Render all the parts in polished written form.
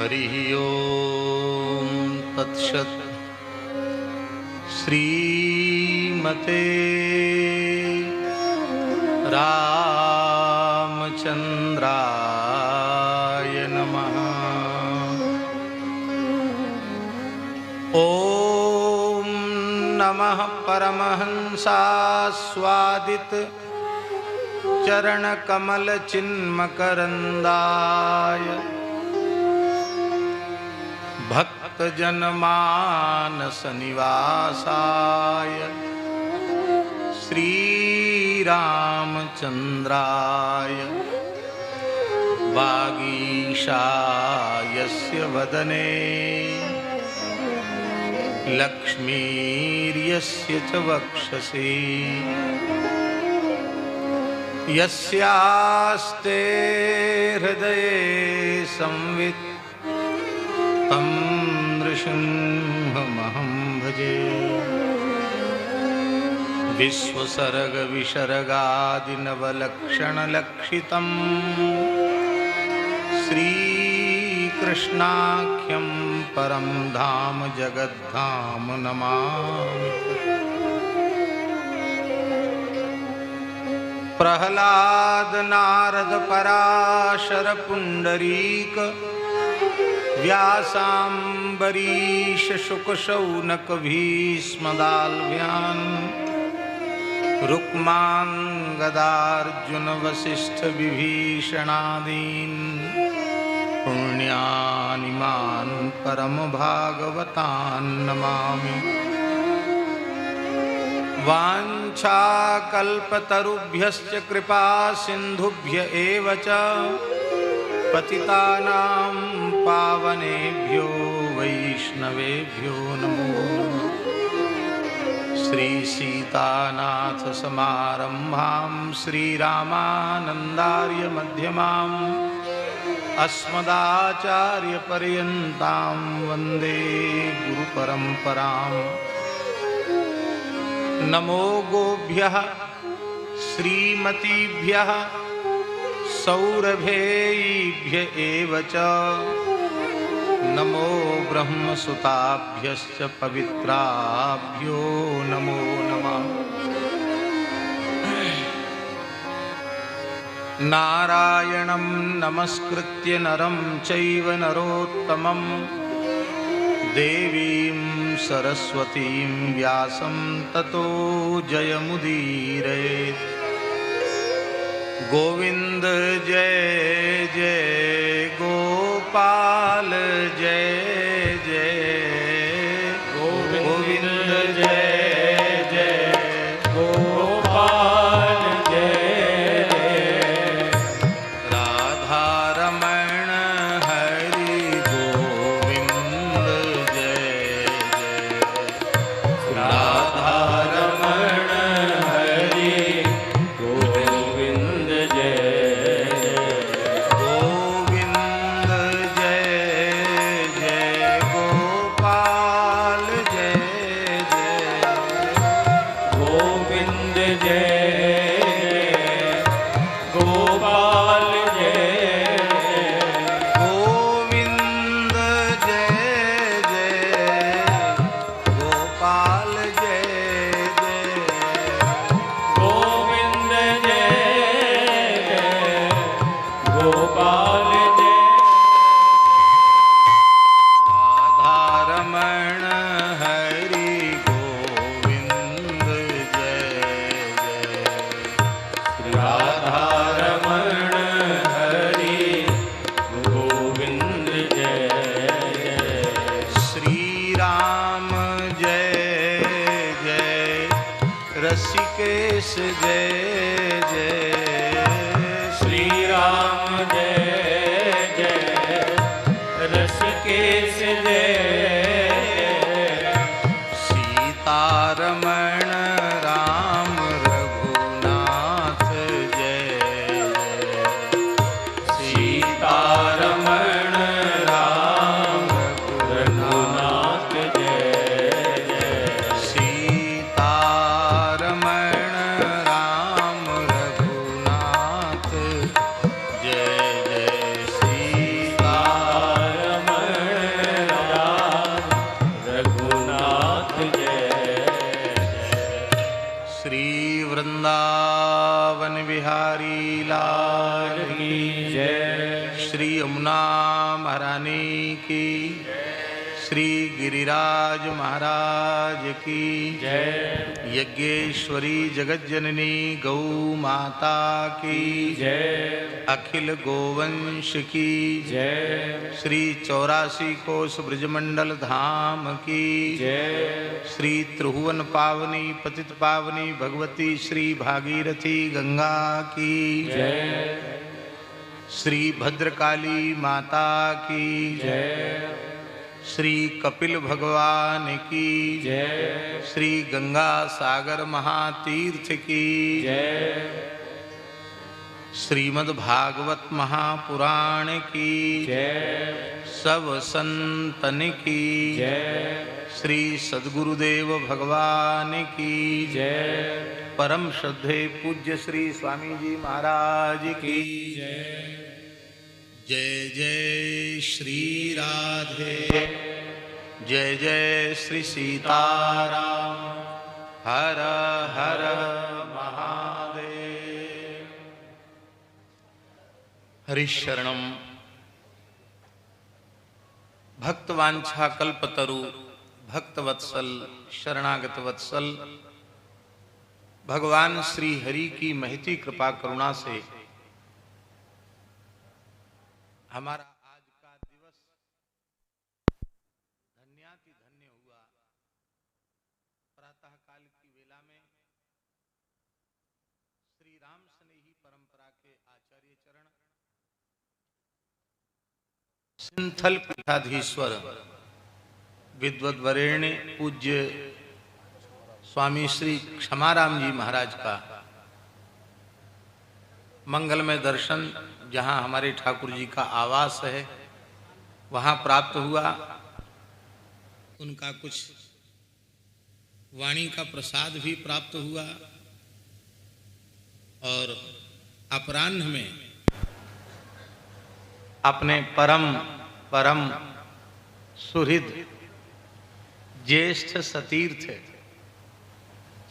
हरिः ओम तत्सत्। श्रीमते रामचंद्राय नमः। ओम नमः परमहंसास्वादित चरणकमल चिन्मकरंदाय भक्तजनमानस निवासाय श्रीरामचंद्राय वागीशायस्य वदने लक्ष्मीर्यस्य च वक्षसि यस्यास्ते हृदये संवित् तं नृसिंहमहं भजे। विश्वसर्गविसर्गादिनवलक्षणलक्षितं श्रीकृष्णाख्यं परं धाम जगद्धाम नमामि। प्रह्लाद नारद पराशर पुंडरीक व्यासाम्बरीश शुक शौनक भीष्मदाल्भ्यान् रुक्मान् गदार्जुन वसिष्ठ विभीषणादीन् पुण्यानिमान् परम भागवतान् नमामि। वाञ्छाकल्पतरुभ्यश्च कृपा सिन्धुभ्य एव च पतितानां पावनेभ्यो वैष्णवेभ्यो नमो नमः। श्रीसीतानाथ समारम्भां श्रीरामानन्दार्य मध्यमाम् अस्मदाचार्यपर्यन्तां वन्दे गुरुपरम्पराम्। नमो गोभ्यः श्रीमतीभ्यः सौरभेयीभ्य एव च नमो ब्रह्मसुताभ्यश्च पवित्राभ्यो नमो नमः। नारायणं नमस्कृत्य नरं चैव नरोत्तमं देवीं सरस्वतीं व्यासं ततो जयमुदीरयेत्। गोविंद जय जय गोपाल जय जय गोविंद जय जय गोपाल जय राधा रमण हरि गोविंद जय जय राधा रमण हरि गोविंद रसिकेश जय जय श्री राम जय जय रसिकेश जय सीतारमण राम रघुनाथ जय सीतारमण राम रघुनाथ जय सीतारमण राम श्री यमुना महारानी की, श्री गिरिराज महाराज की जय। यज्ञेश्वरी जगज्जननी गौ माता की जय। अखिल गोवंश की जय। श्री 84 कोस ब्रजमंडल धाम की जय। श्री त्रिभुवन पावनी पतित पावनी भगवती श्री भागीरथी गंगा की जय। श्री भद्रकाली माता की जय। श्री कपिल भगवान की जय। श्री गंगा सागर महातीर्थ की जय। श्रीमद् भागवत महापुराण की जय। सब संतन की जय। श्री सद्गुरुदेव भगवान की जय। परम श्रद्धे पूज्य श्री स्वामी जी महाराज की जय। जय जय श्री राधे, जय जय श्री सीताराम, हर हर महादेव। हरिशरणम भक्तवांछा कल्पतरु भक्तवत्सल शरणागत वत्सल भगवान श्री हरि की महती कृपा करुणा से हमारा आज का दिवस धन्याति धन्य हुआ। प्रातः काल की वेला में श्री राम स्नेही परंपरा के आचार्य चरण सिंथल पीठाधीश्वर विद्वद्वरेण्य पूज्य स्वामी श्री क्षमाराम जी महाराज का मंगलमय दर्शन, जहाँ हमारे ठाकुर जी का आवास है वहाँ प्राप्त हुआ। उनका कुछ वाणी का प्रसाद भी प्राप्त हुआ और अपराह्न में अपने परम सुहृद ज्येष्ठ सतीर्थ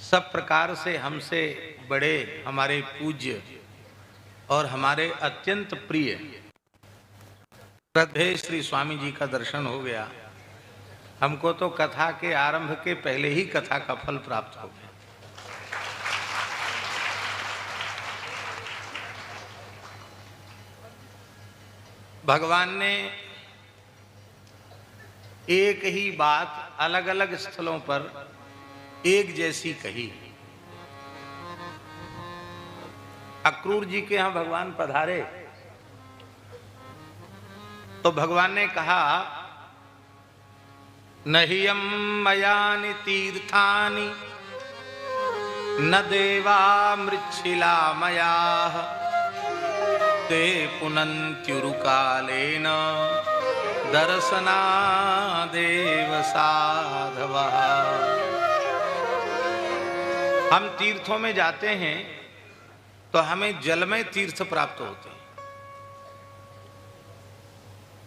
सब प्रकार से हमसे बड़े हमारे पूज्य और हमारे अत्यंत प्रिय श्रद्धेय श्री स्वामी जी का दर्शन हो गया। हमको तो कथा के आरंभ के पहले ही कथा का फल प्राप्त हो गया। भगवान ने एक ही बात अलग अलग स्थलों पर एक जैसी कही। अक्रूर जी के यहाँ भगवान पधारे तो भगवान ने कहा, नहियम मयानि तीर्थानि न देवा मृच्छिला मया ते पुनन्त्युरुकालेन दर्शनादेव साधवः। हम तीर्थों में जाते हैं तो हमें जलमय तीर्थ प्राप्त होते हैं।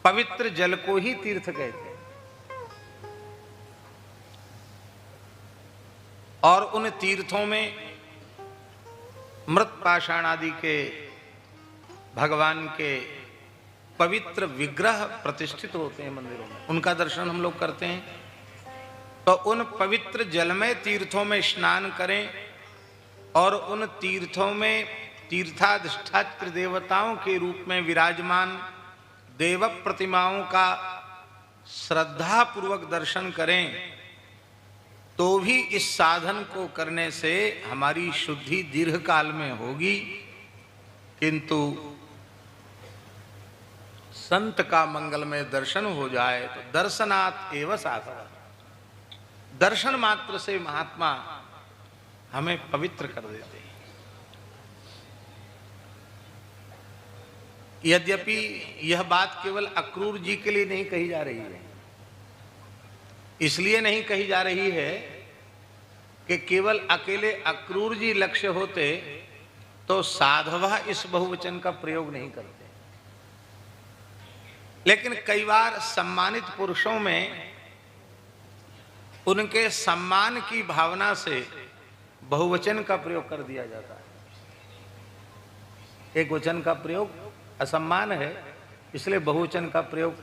पवित्र जल को ही तीर्थ कहते हैं। और उन तीर्थों में मृत पाषाण आदि के भगवान के पवित्र विग्रह प्रतिष्ठित होते हैं मंदिरों में, उनका दर्शन हम लोग करते हैं। तो उन पवित्र जलमय तीर्थों में स्नान करें और उन तीर्थों में तीर्थाधिष्ठात्र देवताओं के रूप में विराजमान देव प्रतिमाओं का श्रद्धा पूर्वक दर्शन करें तो भी इस साधन को करने से हमारी शुद्धि दीर्घ काल में होगी। किंतु संत का मंगलमय दर्शन हो जाए तो दर्शनात् एव साधव, दर्शन मात्र से महात्मा हमें पवित्र कर देते हैं। यद्यपि यह बात केवल अक्रूर जी के लिए नहीं कही जा रही है, इसलिए नहीं कही जा रही है कि केवल अकेले अक्रूर जी लक्ष्य होते तो साधवा इस बहुवचन का प्रयोग नहीं करते। लेकिन कई बार सम्मानित पुरुषों में उनके सम्मान की भावना से बहुवचन का प्रयोग कर दिया जाता है। एक वचन का प्रयोग असम्मान है, इसलिए बहुवचन का प्रयोग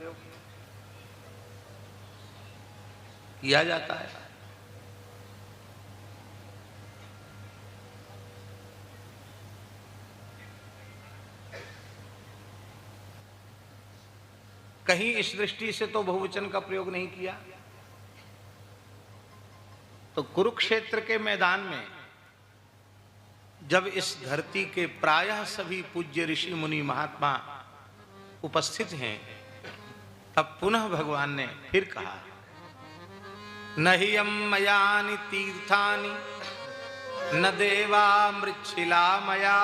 किया जाता है। कहीं इस दृष्टि से तो बहुवचन का प्रयोग नहीं किया। तो कुरुक्षेत्र के मैदान में जब इस धरती के प्रायः सभी पूज्य ऋषि मुनि महात्मा उपस्थित हैं, तब पुनः भगवान ने फिर कहा, नहियं मयानि तीर्थानि न देवा मृच्छिला मया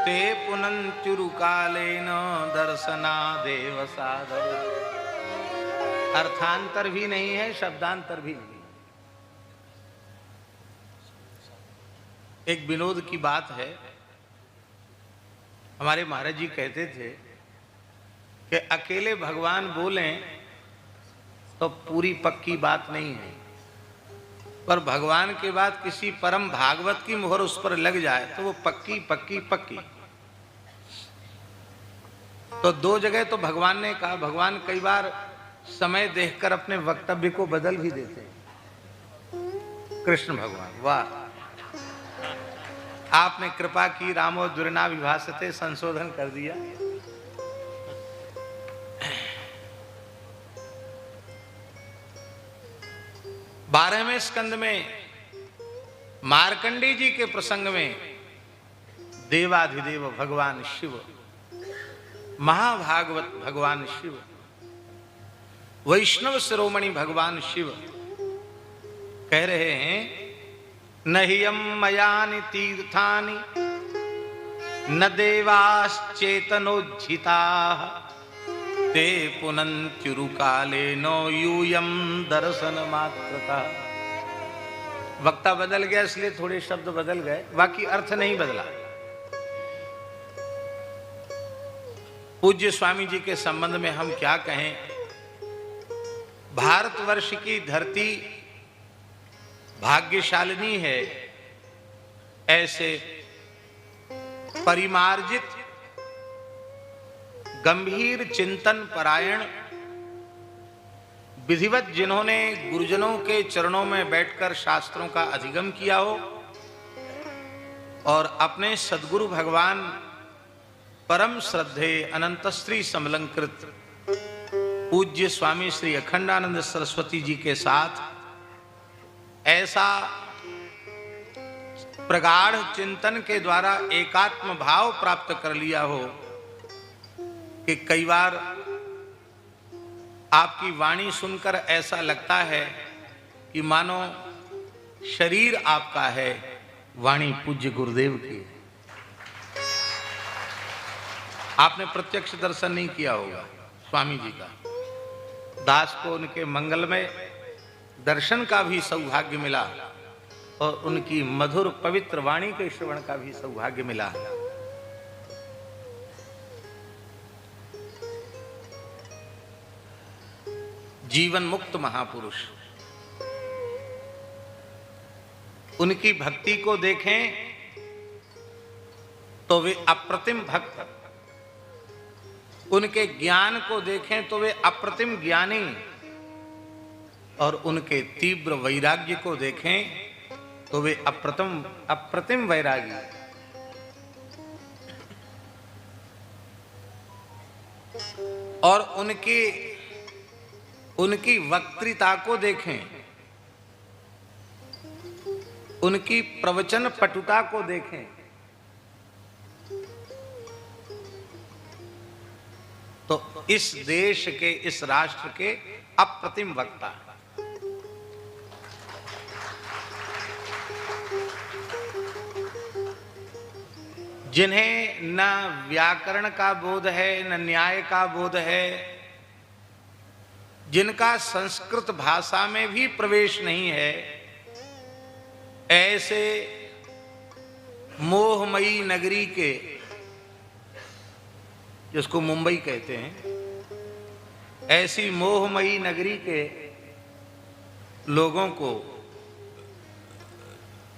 ते पुनन्त्युरुकालेन दर्शना देव साधव। अर्थांतर भी नहीं है, शब्दांतर भी नहीं। एक विनोद की बात है, हमारे महाराज जी कहते थे कि अकेले भगवान बोलें तो पूरी पक्की बात नहीं है, पर भगवान के बाद किसी परम भागवत की मोहर उस पर लग जाए तो वो पक्की पक्की पक्की। तो दो जगह तो भगवान ने कहा, भगवान कई बार समय देखकर अपने वक्तव्य को बदल भी देते हैं। कृष्ण भगवान, वाह, आपने कृपा की, रामो दुर्ना विभासते, संशोधन कर दिया। बारहवें स्कंद में मार्कंडेय जी के प्रसंग में देवाधिदेव भगवान शिव, महाभागवत भगवान शिव, वैष्णव शिरोमणि भगवान शिव कह रहे हैं, नहियं मयानि तीर्थानि न देवाश्चेतनोज्झिताः ते पुनन्त्युरुकालेन यूयं दर्शन मात्रतः। वक्ता बदल गया इसलिए थोड़े शब्द बदल गए, बाकी अर्थ नहीं बदला। पूज्य स्वामी जी के संबंध में हम क्या कहें। भारतवर्ष की धरती भाग्यशालिनी है, ऐसे परिमार्जित, गंभीर चिंतन परायण, विधिवत, जिन्होंने गुरुजनों के चरणों में बैठकर शास्त्रों का अधिगम किया हो और अपने सद्गुरु भगवान परम श्रद्धेय अनंत श्री समलंकृत पूज्य स्वामी श्री अखंडानंद सरस्वती जी के साथ ऐसा प्रगाढ़ चिंतन के द्वारा एकात्म भाव प्राप्त कर लिया हो कि कई बार आपकी वाणी सुनकर ऐसा लगता है कि मानो शरीर आपका है, वाणी पूज्य गुरुदेव की है। आपने प्रत्यक्ष दर्शन नहीं किया होगा स्वामी जी का, दास को उनके मंगलमय दर्शन का भी सौभाग्य मिला और उनकी मधुर पवित्र वाणी के श्रवण का भी सौभाग्य मिला। जीवन मुक्त महापुरुष, उनकी भक्ति को देखें तो वे अप्रतिम भक्त, उनके ज्ञान को देखें तो वे अप्रतिम ज्ञानी, और उनके तीव्र वैराग्य को देखें तो वे अप्रतिम वैरागी। और उनकी वक्तृता को देखें, उनकी प्रवचन पटुता को देखें तो इस देश के, इस राष्ट्र के अप्रतिम वक्ता। जिन्हें न व्याकरण का बोध है, न न्याय का बोध है, जिनका संस्कृत भाषा में भी प्रवेश नहीं है, ऐसे मोहमयी नगरी के, जिसको मुंबई कहते हैं, ऐसी मोहमयी नगरी के लोगों को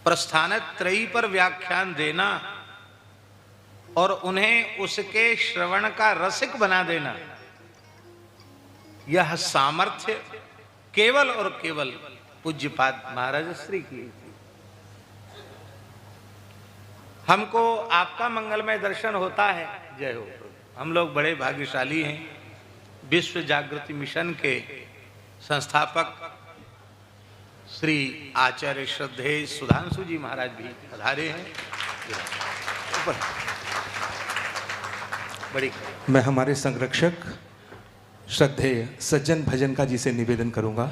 प्रस्थानत्रयी पर व्याख्यान देना और उन्हें उसके श्रवण का रसिक बना देना, यह सामर्थ्य केवल और केवल पूज्यपाद महाराज श्री की थी। हमको आपका मंगलमय दर्शन होता है, जय हो। हम लोग बड़े भाग्यशाली हैं। विश्व जागृति मिशन के संस्थापक श्री आचार्य श्रद्धेय सुधांशु जी महाराज भी पधारे हैं। बड़ी मैं हमारे संरक्षक श्रद्धेय सज्जन भजन का जी से निवेदन करूंगा,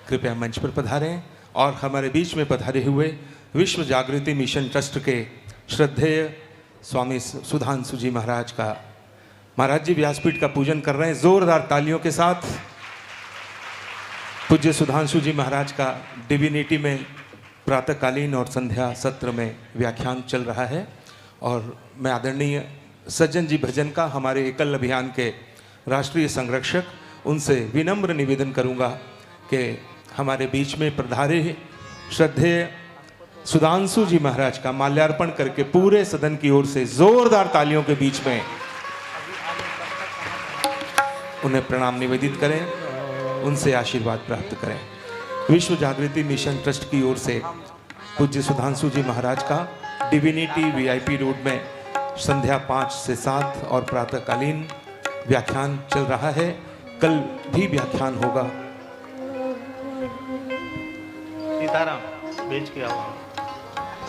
कृपया मंच पर पधारें और हमारे बीच में पधारे हुए विश्व जागृति मिशन ट्रस्ट के श्रद्धेय स्वामी सुधांशु जी महाराज का, महाराज जी व्यासपीठ का पूजन कर रहे हैं जोरदार तालियों के साथ। पूज्य सुधांशु जी महाराज का डिविनिटी में प्रातःकालीन और संध्या सत्र में व्याख्यान चल रहा है और मैं आदरणीय सज्जन जी भजन का, हमारे एकल अभियान के राष्ट्रीय संरक्षक, उनसे विनम्र निवेदन करूंगा कि हमारे बीच में पधारे श्रद्धेय सुधांशु जी महाराज का माल्यार्पण करके पूरे सदन की ओर से जोरदार तालियों के बीच में उन्हें प्रणाम निवेदित करें, उनसे आशीर्वाद प्राप्त करें। विश्व जागृति मिशन ट्रस्ट की ओर से पूज्य सुधांशु जी महाराज का डिविनिटी वीआईपी रोड में संध्या 5 से 7 और प्रातःकालीन व्याख्यान चल रहा है। कल भी व्याख्यान होगा। सीताराम बेच के आओ।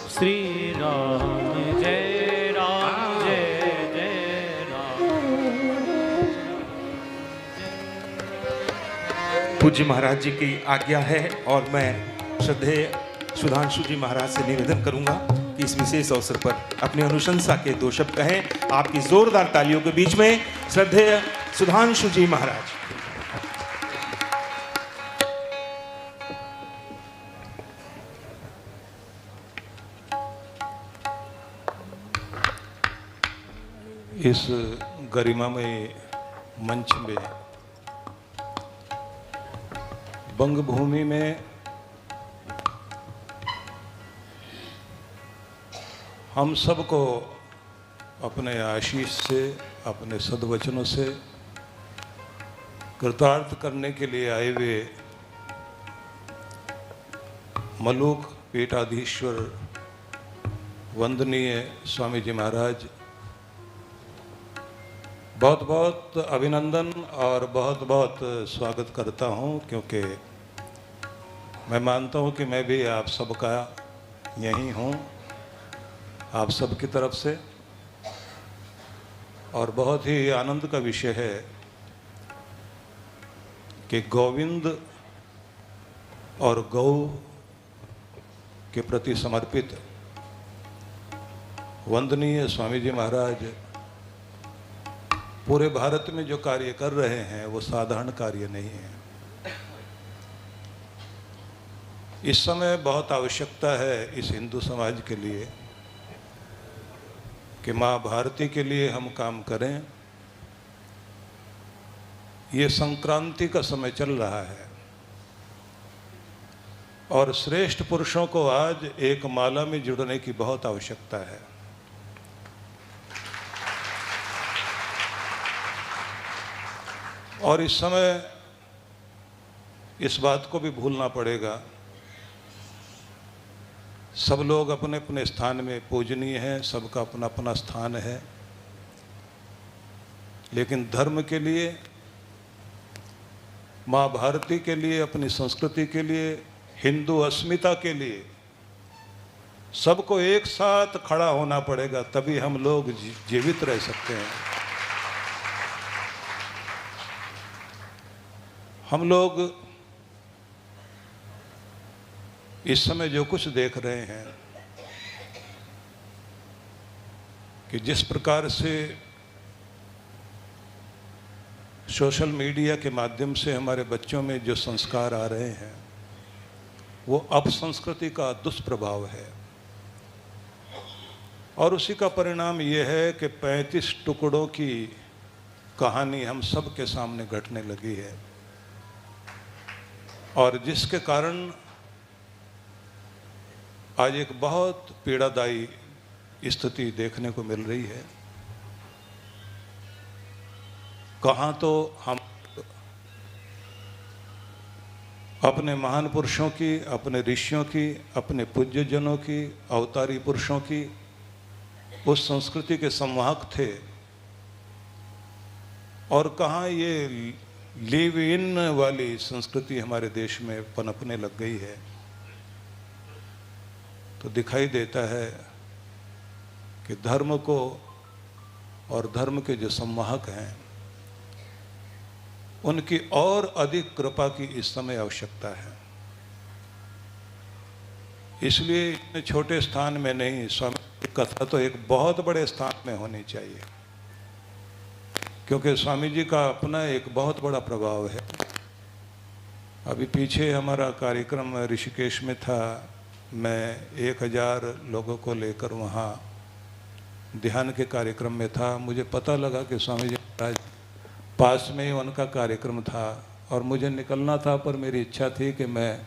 श्री राम जय राम जय जय राम। पूज्य महाराज जी की आज्ञा है और मैं श्रद्धेय सुधांशु जी महाराज से निवेदन करूंगा कि इस विशेष अवसर पर अपनी अनुशंसा के 2 शब्द कहें। आपकी जोरदार तालियों के बीच में श्रद्धेय सुधांशु जी महाराज। इस गरिमामय मंच में बंग भूमि में हम सबको अपने आशीष से, अपने सद्वचनों से कृतार्थ करने के लिए आए हुए मलूक पीठाधीश्वर वंदनीय स्वामी जी महाराज, बहुत बहुत अभिनंदन और बहुत बहुत स्वागत करता हूं, क्योंकि मैं मानता हूं कि मैं भी आप सबका यहीं हूं, आप सबकी तरफ से। और बहुत ही आनंद का विषय है कि गोविंद और गौ के प्रति समर्पित वंदनीय स्वामी जी महाराज पूरे भारत में जो कार्य कर रहे हैं वो साधारण कार्य नहीं है। इस समय बहुत आवश्यकता है इस हिंदू समाज के लिए कि माँ भारती के लिए हम काम करें। ये संक्रांति का समय चल रहा है और श्रेष्ठ पुरुषों को आज एक माला में जुड़ने की बहुत आवश्यकता है। और इस समय इस बात को भी भूलना पड़ेगा, सब लोग अपने अपने स्थान में पूजनीय हैं, सबका अपना अपना स्थान है, लेकिन धर्म के लिए, माँ भारती के लिए, अपनी संस्कृति के लिए, हिंदू अस्मिता के लिए सबको एक साथ खड़ा होना पड़ेगा, तभी हम लोग जीवित रह सकते हैं। हम लोग इस समय जो कुछ देख रहे हैं कि जिस प्रकार से सोशल मीडिया के माध्यम से हमारे बच्चों में जो संस्कार आ रहे हैं वो अपसंस्कृति का दुष्प्रभाव है, और उसी का परिणाम ये है कि 35 टुकड़ों की कहानी हम सब के सामने घटने लगी है, और जिसके कारण आज एक बहुत पीड़ादायी स्थिति देखने को मिल रही है। कहाँ तो हम अपने महान पुरुषों की, अपने ऋषियों की, अपने पूज्यजनों की, अवतारी पुरुषों की उस संस्कृति के संवाहक थे, और कहाँ ये लिव इन वाली संस्कृति हमारे देश में पनपने लग गई है। तो दिखाई देता है कि धर्म को और धर्म के जो संवाहक हैं उनकी और अधिक कृपा की इस समय आवश्यकता है। इसलिए इतने छोटे स्थान में नहीं, स्वामी की कथा तो एक बहुत बड़े स्थान में होनी चाहिए, क्योंकि स्वामी जी का अपना एक बहुत बड़ा प्रभाव है। अभी पीछे हमारा कार्यक्रम ऋषिकेश में था, मैं 1000 लोगों को लेकर वहाँ ध्यान के कार्यक्रम में था। मुझे पता लगा कि स्वामी जी महाराज पास में ही उनका कार्यक्रम था और मुझे निकलना था, पर मेरी इच्छा थी कि मैं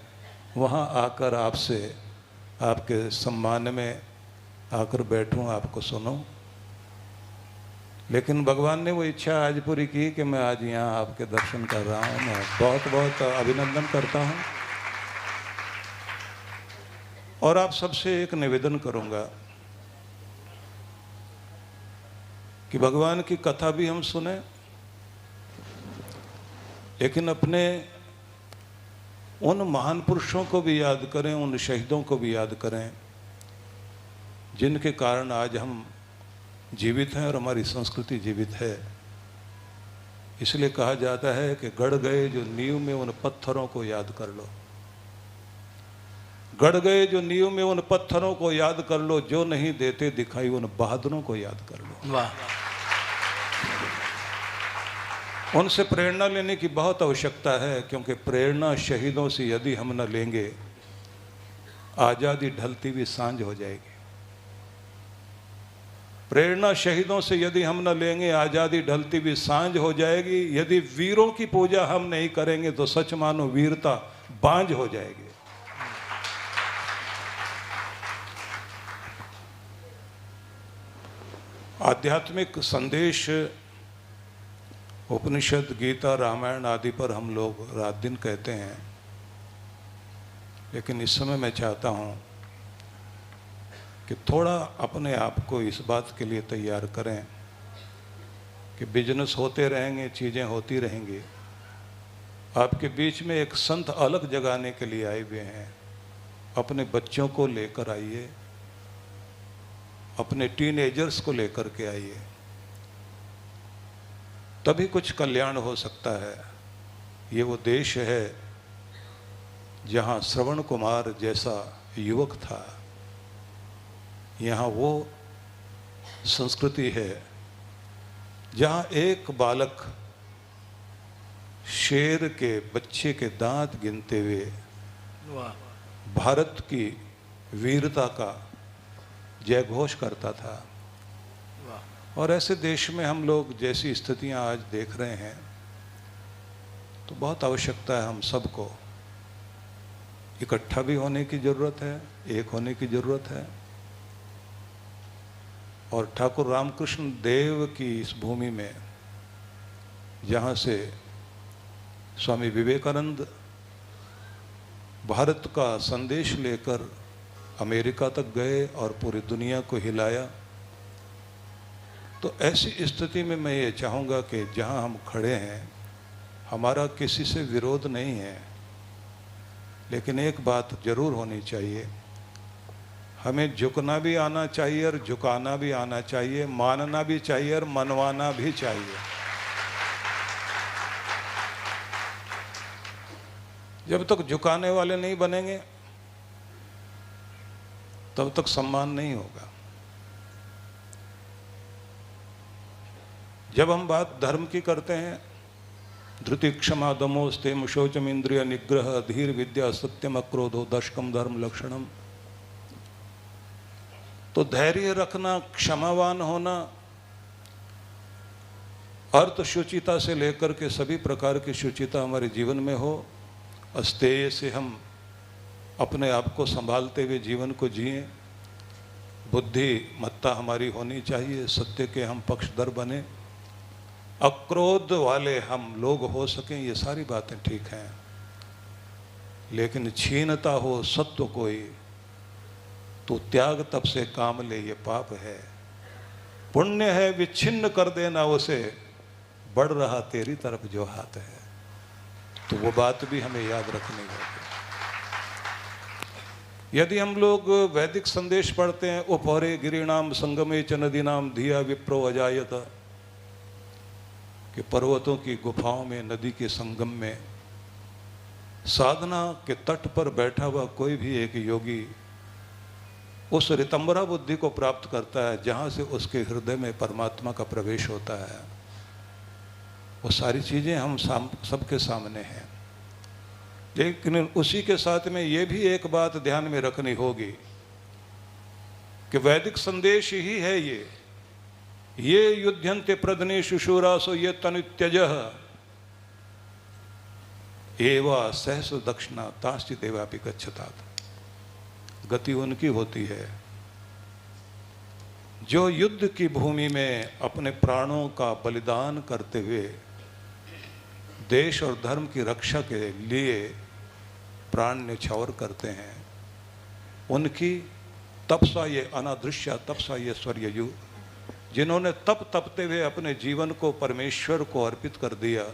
वहाँ आकर आपसे, आपके सम्मान में आकर बैठूं, आपको सुनूं। लेकिन भगवान ने वो इच्छा आज पूरी की कि मैं आज यहाँ आपके दर्शन कर रहा हूँ। मैं बहुत बहुत अभिनंदन करता हूँ और आप सबसे एक निवेदन करूँगा कि भगवान की कथा भी हम सुने, लेकिन अपने उन महान पुरुषों को भी याद करें, उन शहीदों को भी याद करें जिनके कारण आज हम जीवित हैं और हमारी संस्कृति जीवित है। इसलिए कहा जाता है कि गड़ गए जो नींव में उन पत्थरों को याद कर लो। गड़ गए जो नींव में उन पत्थरों को याद कर लो, जो नहीं देते दिखाई उन बहादुरों को याद कर लो। वाह। उनसे प्रेरणा लेने की बहुत आवश्यकता है, क्योंकि प्रेरणा शहीदों से यदि हम न लेंगे, आज़ादी ढलती हुई सांझ हो जाएगी। प्रेरणा शहीदों से यदि हम न लेंगे, आज़ादी ढलती हुई सांझ हो जाएगी। यदि वीरों की पूजा हम नहीं करेंगे तो सच मानो वीरता बांझ हो जाएगी। आध्यात्मिक संदेश उपनिषद, गीता, रामायण आदि पर हम लोग रात दिन कहते हैं, लेकिन इस समय मैं चाहता हूँ कि थोड़ा अपने आप को इस बात के लिए तैयार करें कि बिजनेस होते रहेंगे, चीज़ें होती रहेंगी। आपके बीच में एक संत अलग जगाने के लिए आए हुए हैं। अपने बच्चों को लेकर आइए, अपने टीनेजर्स को लेकर के आइए, तभी कुछ कल्याण हो सकता है। ये वो देश है जहाँ श्रवण कुमार जैसा युवक था, यहाँ वो संस्कृति है जहाँ एक बालक शेर के बच्चे के दांत गिनते हुए भारत की वीरता का जय घोष करता था। और ऐसे देश में हम लोग जैसी स्थितियां आज देख रहे हैं, तो बहुत आवश्यकता है हम सबको इकट्ठा भी होने की ज़रूरत है, एक होने की ज़रूरत है। और ठाकुर रामकृष्ण देव की इस भूमि में, जहाँ से स्वामी विवेकानंद भारत का संदेश लेकर अमेरिका तक गए और पूरी दुनिया को हिलाया, तो ऐसी स्थिति में मैं ये चाहूँगा कि जहाँ हम खड़े हैं, हमारा किसी से विरोध नहीं है, लेकिन एक बात जरूर होनी चाहिए, हमें झुकना भी आना चाहिए और झुकाना भी आना चाहिए, मानना भी चाहिए और मनवाना भी चाहिए। जब तक झुकाने वाले नहीं बनेंगे, तब तक सम्मान नहीं होगा। जब हम बात धर्म की करते हैं, धृति क्षमा दमो स्तेम शौचम इंद्रिय निग्रह धीर विद्या सत्यम अक्रोधो दशकम धर्म लक्षणम, तो धैर्य रखना, क्षमावान होना, अर्थ शुचिता से लेकर के सभी प्रकार की शुचिता हमारे जीवन में हो, अस्तेय से हम अपने आप को संभालते हुए जीवन को जिएं, बुद्धि मत्ता हमारी होनी चाहिए, सत्य के हम पक्षधर बने, अक्रोध वाले हम लोग हो सकें, ये सारी बातें ठीक हैं, लेकिन छीनता हो सत्व कोई तो त्याग तब से काम ले, ये पाप है। पुण्य है विच्छिन्न कर देना उसे, बढ़ रहा तेरी तरफ जो हाथ है। तो वो बात भी हमें याद रखनी होगी। यदि हम लोग वैदिक संदेश पढ़ते हैं, उपहरे गिरिणाम संगमे च नदीनाम धिया विप्रो अजायत, कि पर्वतों की गुफाओं में, नदी के संगम में, साधना के तट पर बैठा हुआ कोई भी एक योगी उस रितंबरा बुद्धि को प्राप्त करता है जहाँ से उसके हृदय में परमात्मा का प्रवेश होता है। वो सारी चीज़ें हम सबके सामने हैं। लेकिन उसी के साथ में ये भी एक बात ध्यान में रखनी होगी कि वैदिक संदेश ही है ये युध्यन्ते प्रदनेषु शूरासो ये तनुत्यजः एवा सहस्र दक्षिणा ताश्चित एवापि गच्छतात। गति उनकी होती है जो युद्ध की भूमि में अपने प्राणों का बलिदान करते हुए देश और धर्म की रक्षा के लिए प्राण न्यौछावर करते हैं। उनकी तपसा ये अनादृश्य तपसा ये स्वर्ययु, जिन्होंने तपते हुए अपने जीवन को परमेश्वर को अर्पित कर दिया,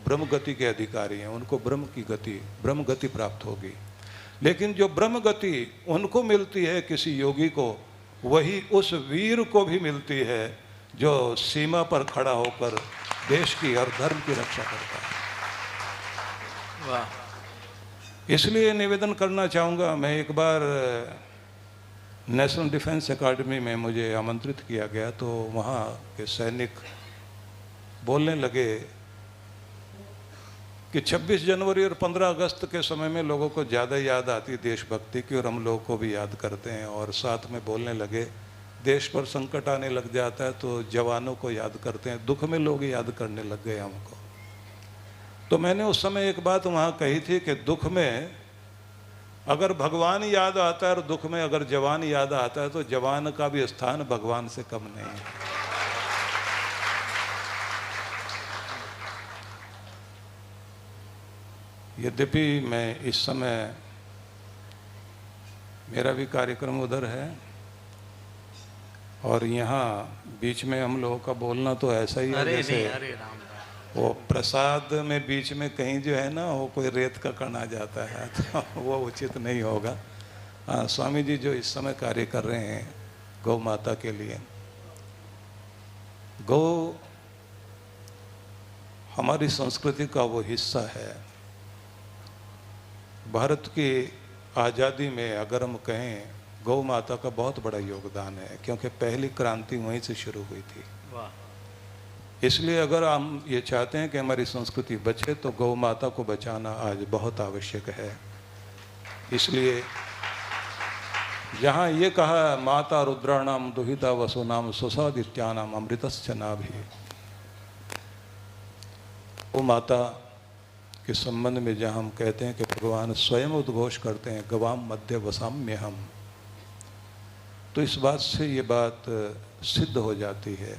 ब्रह्म गति के अधिकारी हैं। उनको ब्रह्म गति प्राप्त होगी। लेकिन जो ब्रह्म गति उनको मिलती है किसी योगी को, वही उस वीर को भी मिलती है जो सीमा पर खड़ा होकर देश की और धर्म की रक्षा करता है। वाह। इसलिए निवेदन करना चाहूँगा, मैं एक बार नेशनल डिफेंस एकेडमी में मुझे आमंत्रित किया गया, तो वहाँ के सैनिक बोलने लगे कि 26 जनवरी और 15 अगस्त के समय में लोगों को ज़्यादा याद आती देशभक्ति की, और हम लोगों को भी याद करते हैं। और साथ में बोलने लगे देश पर संकट आने लग जाता है तो जवानों को याद करते हैं, दुख में लोग याद करने लग गए हमको। तो मैंने उस समय एक बात वहाँ कही थी कि दुख में अगर भगवान याद आता है और दुख में अगर जवान याद आता है तो जवान का भी स्थान भगवान से कम नहीं है। यद्यपि मैं इस समय, मेरा भी कार्यक्रम उधर है और यहाँ बीच में हम लोगों का बोलना तो ऐसा ही है जैसे वो प्रसाद में बीच में कहीं जो है ना वो कोई रेत का कण आ जाता है, तो वो उचित नहीं होगा। हाँ, स्वामी जी जो इस समय कार्य कर रहे हैं गौ माता के लिए, गौ हमारी संस्कृति का वो हिस्सा है। भारत की आज़ादी में अगर हम कहें, गौ माता का बहुत बड़ा योगदान है, क्योंकि पहली क्रांति वहीं से शुरू हुई थी। इसलिए अगर हम ये चाहते हैं कि हमारी संस्कृति बचे तो गौ माता को बचाना आज बहुत आवश्यक है। इसलिए जहाँ ये कहा माता रुद्राणाम दुहिता वसुनाम सुसादित्यानाम अमृतस्य नाभि, वो माता के संबंध में जहाँ हम कहते हैं कि भगवान स्वयं उद्घोष करते हैं गवाम मध्य वसाम्य हम, तो इस बात से ये बात सिद्ध हो जाती है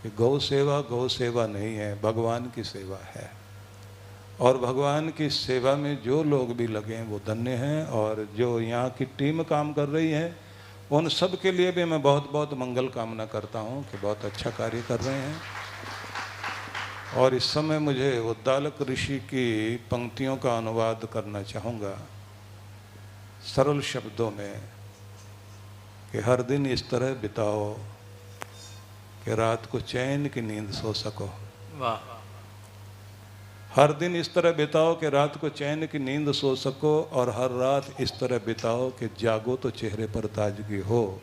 कि गौ सेवा नहीं है, भगवान की सेवा है। और भगवान की सेवा में जो लोग भी लगे हैं वो धन्य हैं। और जो यहाँ की टीम काम कर रही है उन सब के लिए भी मैं बहुत बहुत मंगल कामना करता हूँ कि बहुत अच्छा कार्य कर रहे हैं। और इस समय मुझे उद्दालक ऋषि की पंक्तियों का अनुवाद करना चाहूँगा सरल शब्दों में कि हर दिन इस तरह बिताओ कि रात को चैन की नींद सो सको। वाह। हर दिन इस तरह बिताओ कि रात को चैन की नींद सो सको, और हर रात इस तरह बिताओ कि जागो तो चेहरे पर ताजगी हो।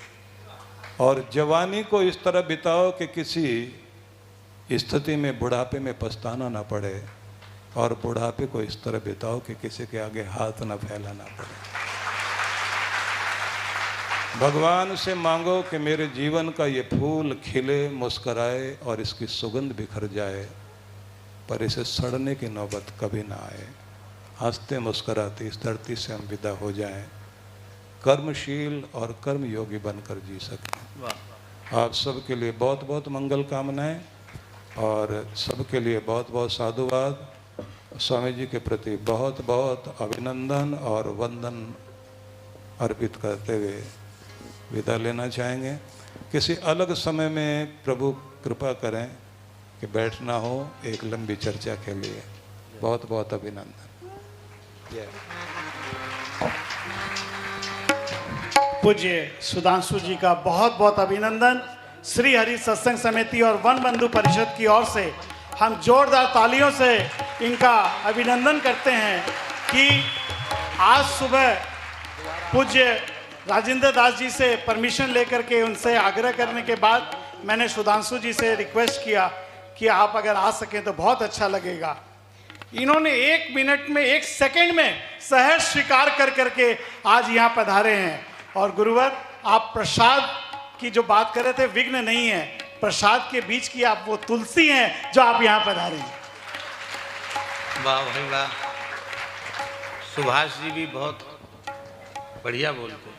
और जवानी को इस तरह बिताओ कि किसी स्थिति में बुढ़ापे में पछताना ना पड़े, और बुढ़ापे को इस तरह बिताओ कि किसी के आगे हाथ ना फैलाना पड़े। भगवान से मांगो कि मेरे जीवन का ये फूल खिले, मुस्कराए और इसकी सुगंध बिखर जाए, पर इसे सड़ने की नौबत कभी ना आए। हंसते मुस्कराते इस धरती से हम विदा हो जाएं, कर्मशील और कर्मयोगी बनकर जी सकें। वाह। आप सबके लिए बहुत बहुत मंगल कामनाएं। और सबके लिए बहुत बहुत साधुवाद। स्वामी जी के प्रति बहुत बहुत अभिनंदन और वंदन अर्पित करते हुए विदा लेना चाहेंगे। किसी अलग समय में प्रभु कृपा करें कि बैठना हो एक लंबी चर्चा के लिए। बहुत बहुत अभिनंदन। पूज्य सुधांशु जी का बहुत बहुत अभिनंदन। श्री हरि सत्संग समिति और वन बंधु परिषद की ओर से हम जोरदार तालियों से इनका अभिनंदन करते हैं कि आज सुबह पूज्य राजेंद्र दास जी से परमिशन लेकर के उनसे आग्रह करने के बाद मैंने सुधांशु जी से रिक्वेस्ट किया कि आप अगर आ सकें तो बहुत अच्छा लगेगा। इन्होंने 1 मिनट में 1 सेकंड में सहर्ष स्वीकार कर करके आज यहाँ पधारे हैं। और गुरुवर, आप प्रसाद की जो बात कर रहे थे, विघ्न नहीं है, प्रसाद के बीच की आप वो तुलसी हैं जो आप यहाँ पधारे हैं। वाह भाई वाह। सुभाष जी भी बहुत बढ़िया बोलते हैं।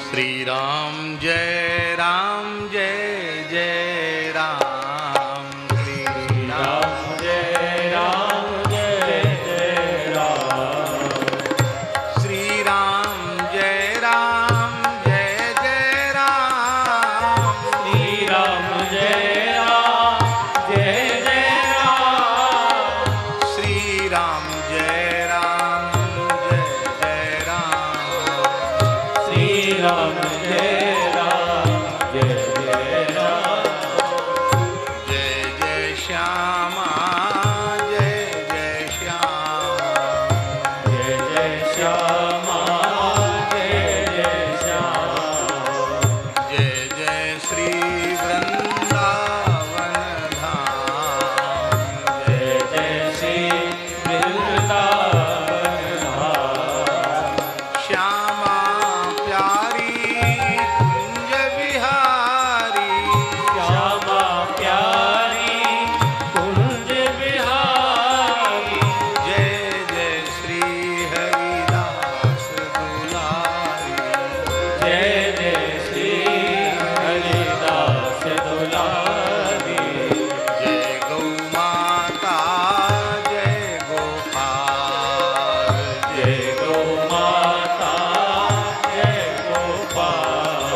श्री राम जय राम जय जय राम। श्री राम जय राम जय जय राम। श्री राम जय राम जय जय राम। श्री राम जय राम जय जय राम। श्री राम जय राम जय जय राम। श्री राम जय राम जय जय राम। जय जय श्यामा जय जय श्याम। जय जय श्यामा जय जय श्याम। जय जय श्री वृंदावन धाम। जय जय श्री वृंदावन धाम। श्यामा प्यारी कुंज बिहारी। श्यामा प्यारी कुंज बिहारी। जय जय श्री हरिदास दुलारी। जय जय श्री हरिदास दुलारी। जय गौ माता जय गोपाल। जय गौ माता जय गोपाल।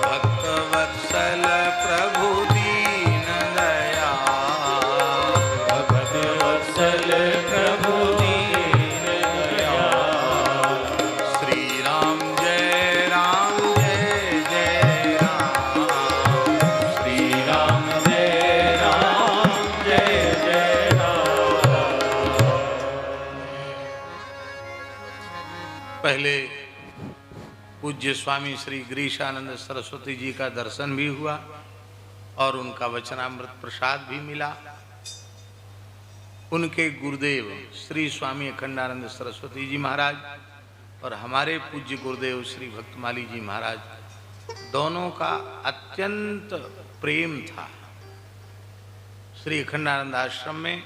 भक्त वत्सल प्रभु दीन दयाल। भगत वत्सल प्रभु दीन दयाल। श्री राम जय जय राम। श्री राम जय जय राम। पहले पूज्य स्वामी श्री गिरीशानंद सरस्वती जी का दर्शन भी हुआ और उनका वचनामृत प्रसाद भी मिला। उनके गुरुदेव श्री स्वामी अखंडानंद सरस्वती जी महाराज और हमारे पूज्य गुरुदेव श्री भक्तमाली जी महाराज, दोनों का अत्यंत प्रेम था। श्री अखंडानंद आश्रम में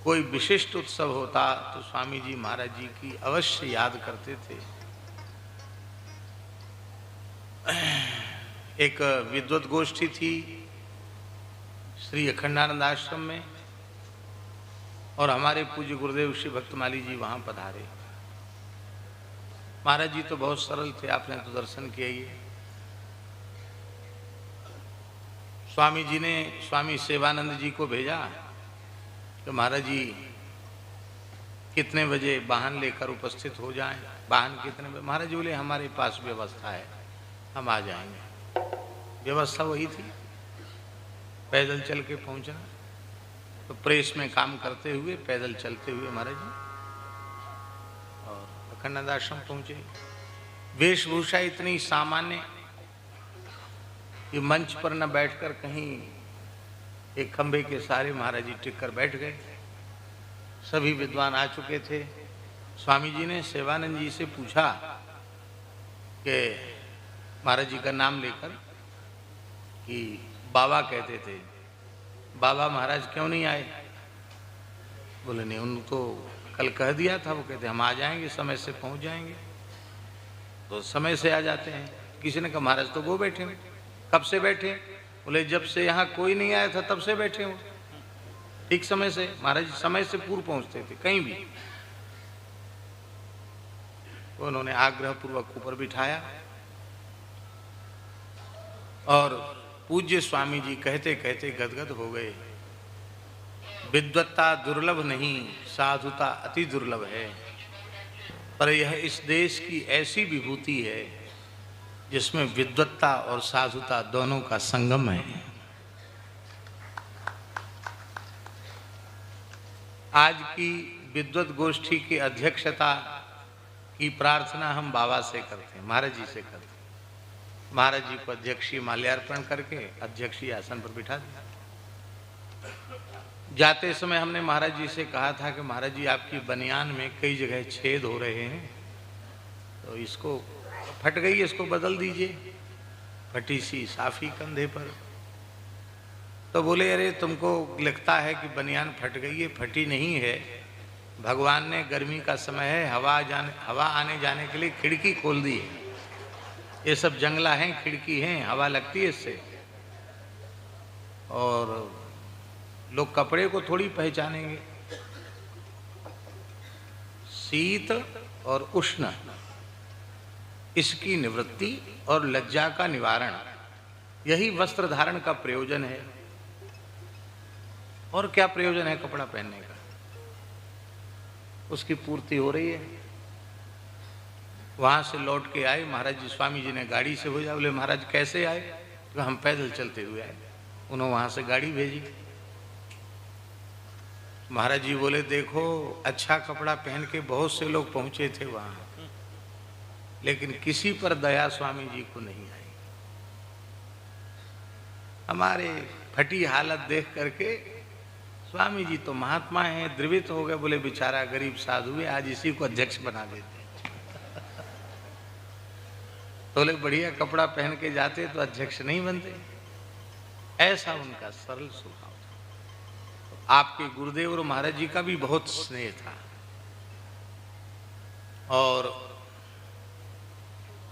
कोई विशिष्ट उत्सव होता तो स्वामी जी महाराज जी की अवश्य याद करते थे। एक विद्वत गोष्ठी थी श्री अखंडानंद आश्रम में और हमारे पूज्य गुरुदेव श्री भक्तमाली जी वहां पधारे। महाराज जी तो बहुत सरल थे, आपने तो दर्शन किया ही है। स्वामी जी ने स्वामी सेवानंद जी को भेजा तो महाराज जी कितने बजे वाहन लेकर उपस्थित हो जाएं। वाहन कितने बजे? महाराज जी बोले हमारे पास व्यवस्था है, हम आ जाएंगे। व्यवस्था वही थी, पैदल चल के पहुंचना। तो प्रेस में काम करते हुए पैदल चलते हुए महाराज जी और अखंडानंद आश्रम पहुंचे। वेशभूषा इतनी सामान्य कि मंच पर न बैठकर कहीं एक खंभे के सहारे महाराज जी टिक कर बैठ गए। सभी विद्वान आ चुके थे। स्वामी जी ने सेवानंद जी से पूछा कि महाराज जी का नाम लेकर कि बाबा कहते थे, बाबा महाराज क्यों नहीं आए? बोले नहीं, उनको कल कह दिया था, वो कहते हम आ जाएंगे, समय से पहुंच जाएंगे। तो समय से आ जाते हैं। किसी ने कहा महाराज तो वो बैठे हैं। कब से बैठे? बोले जब से यहाँ कोई नहीं आया था तब से बैठे हो। ठीक समय से। महाराज समय से पूर्व पहुंचते थे कहीं भी। उन्होंने आग्रह पूर्वक ऊपर बिठाया और पूज्य स्वामी जी कहते कहते गदगद हो गए। विद्वत्ता दुर्लभ नहीं, साधुता अति दुर्लभ है, पर यह इस देश की ऐसी विभूति है जिसमें विद्वत्ता और साधुता दोनों का संगम है। आज की विद्वत गोष्ठी की अध्यक्षता की प्रार्थना हम बाबा से करते हैं, महाराज जी से करते हैं। महाराज जी को अध्यक्षीय माल्यार्पण करके अध्यक्षीय आसन पर बिठा दिया। जाते समय हमने महाराज जी से कहा था कि महाराज जी आपकी बनियान में कई जगह छेद हो रहे हैं, तो इसको फट गई, इसको बदल दीजिए। फटी सी साफी कंधे पर। तो बोले अरे तुमको लगता है कि बनियान फट गई है, फटी नहीं है। भगवान ने गर्मी का समय है, हवा आने जाने के लिए खिड़की खोल दी है। ये सब जंगला हैं, खिड़की हैं, हवा लगती है इससे। और लोग कपड़े को थोड़ी पहचानेंगे। शीत और उष्ण, इसकी निवृत्ति और लज्जा का निवारण, यही वस्त्र धारण का प्रयोजन है। और क्या प्रयोजन है कपड़ा पहनने का? उसकी पूर्ति हो रही है। वहां से लौट के आए महाराज जी, स्वामी जी ने गाड़ी से भेजा। बोले महाराज कैसे आए? तो हम पैदल चलते हुए आए। उन्होंने वहां से गाड़ी भेजी। महाराज जी बोले देखो अच्छा कपड़ा पहन के बहुत से लोग पहुंचे थे वहां, लेकिन किसी पर दया स्वामी जी को नहीं आई। हमारे फटी हालत देख करके स्वामी जी तो महात्मा हैं, द्रवित हो गए। बोले बेचारा गरीब साधु है, आज इसी को अध्यक्ष बना देते। तो बोले बढ़िया कपड़ा पहन के जाते तो अध्यक्ष नहीं बनते। ऐसा उनका सरल स्वभाव था। तो आपके गुरुदेव और महाराज जी का भी बहुत स्नेह था। और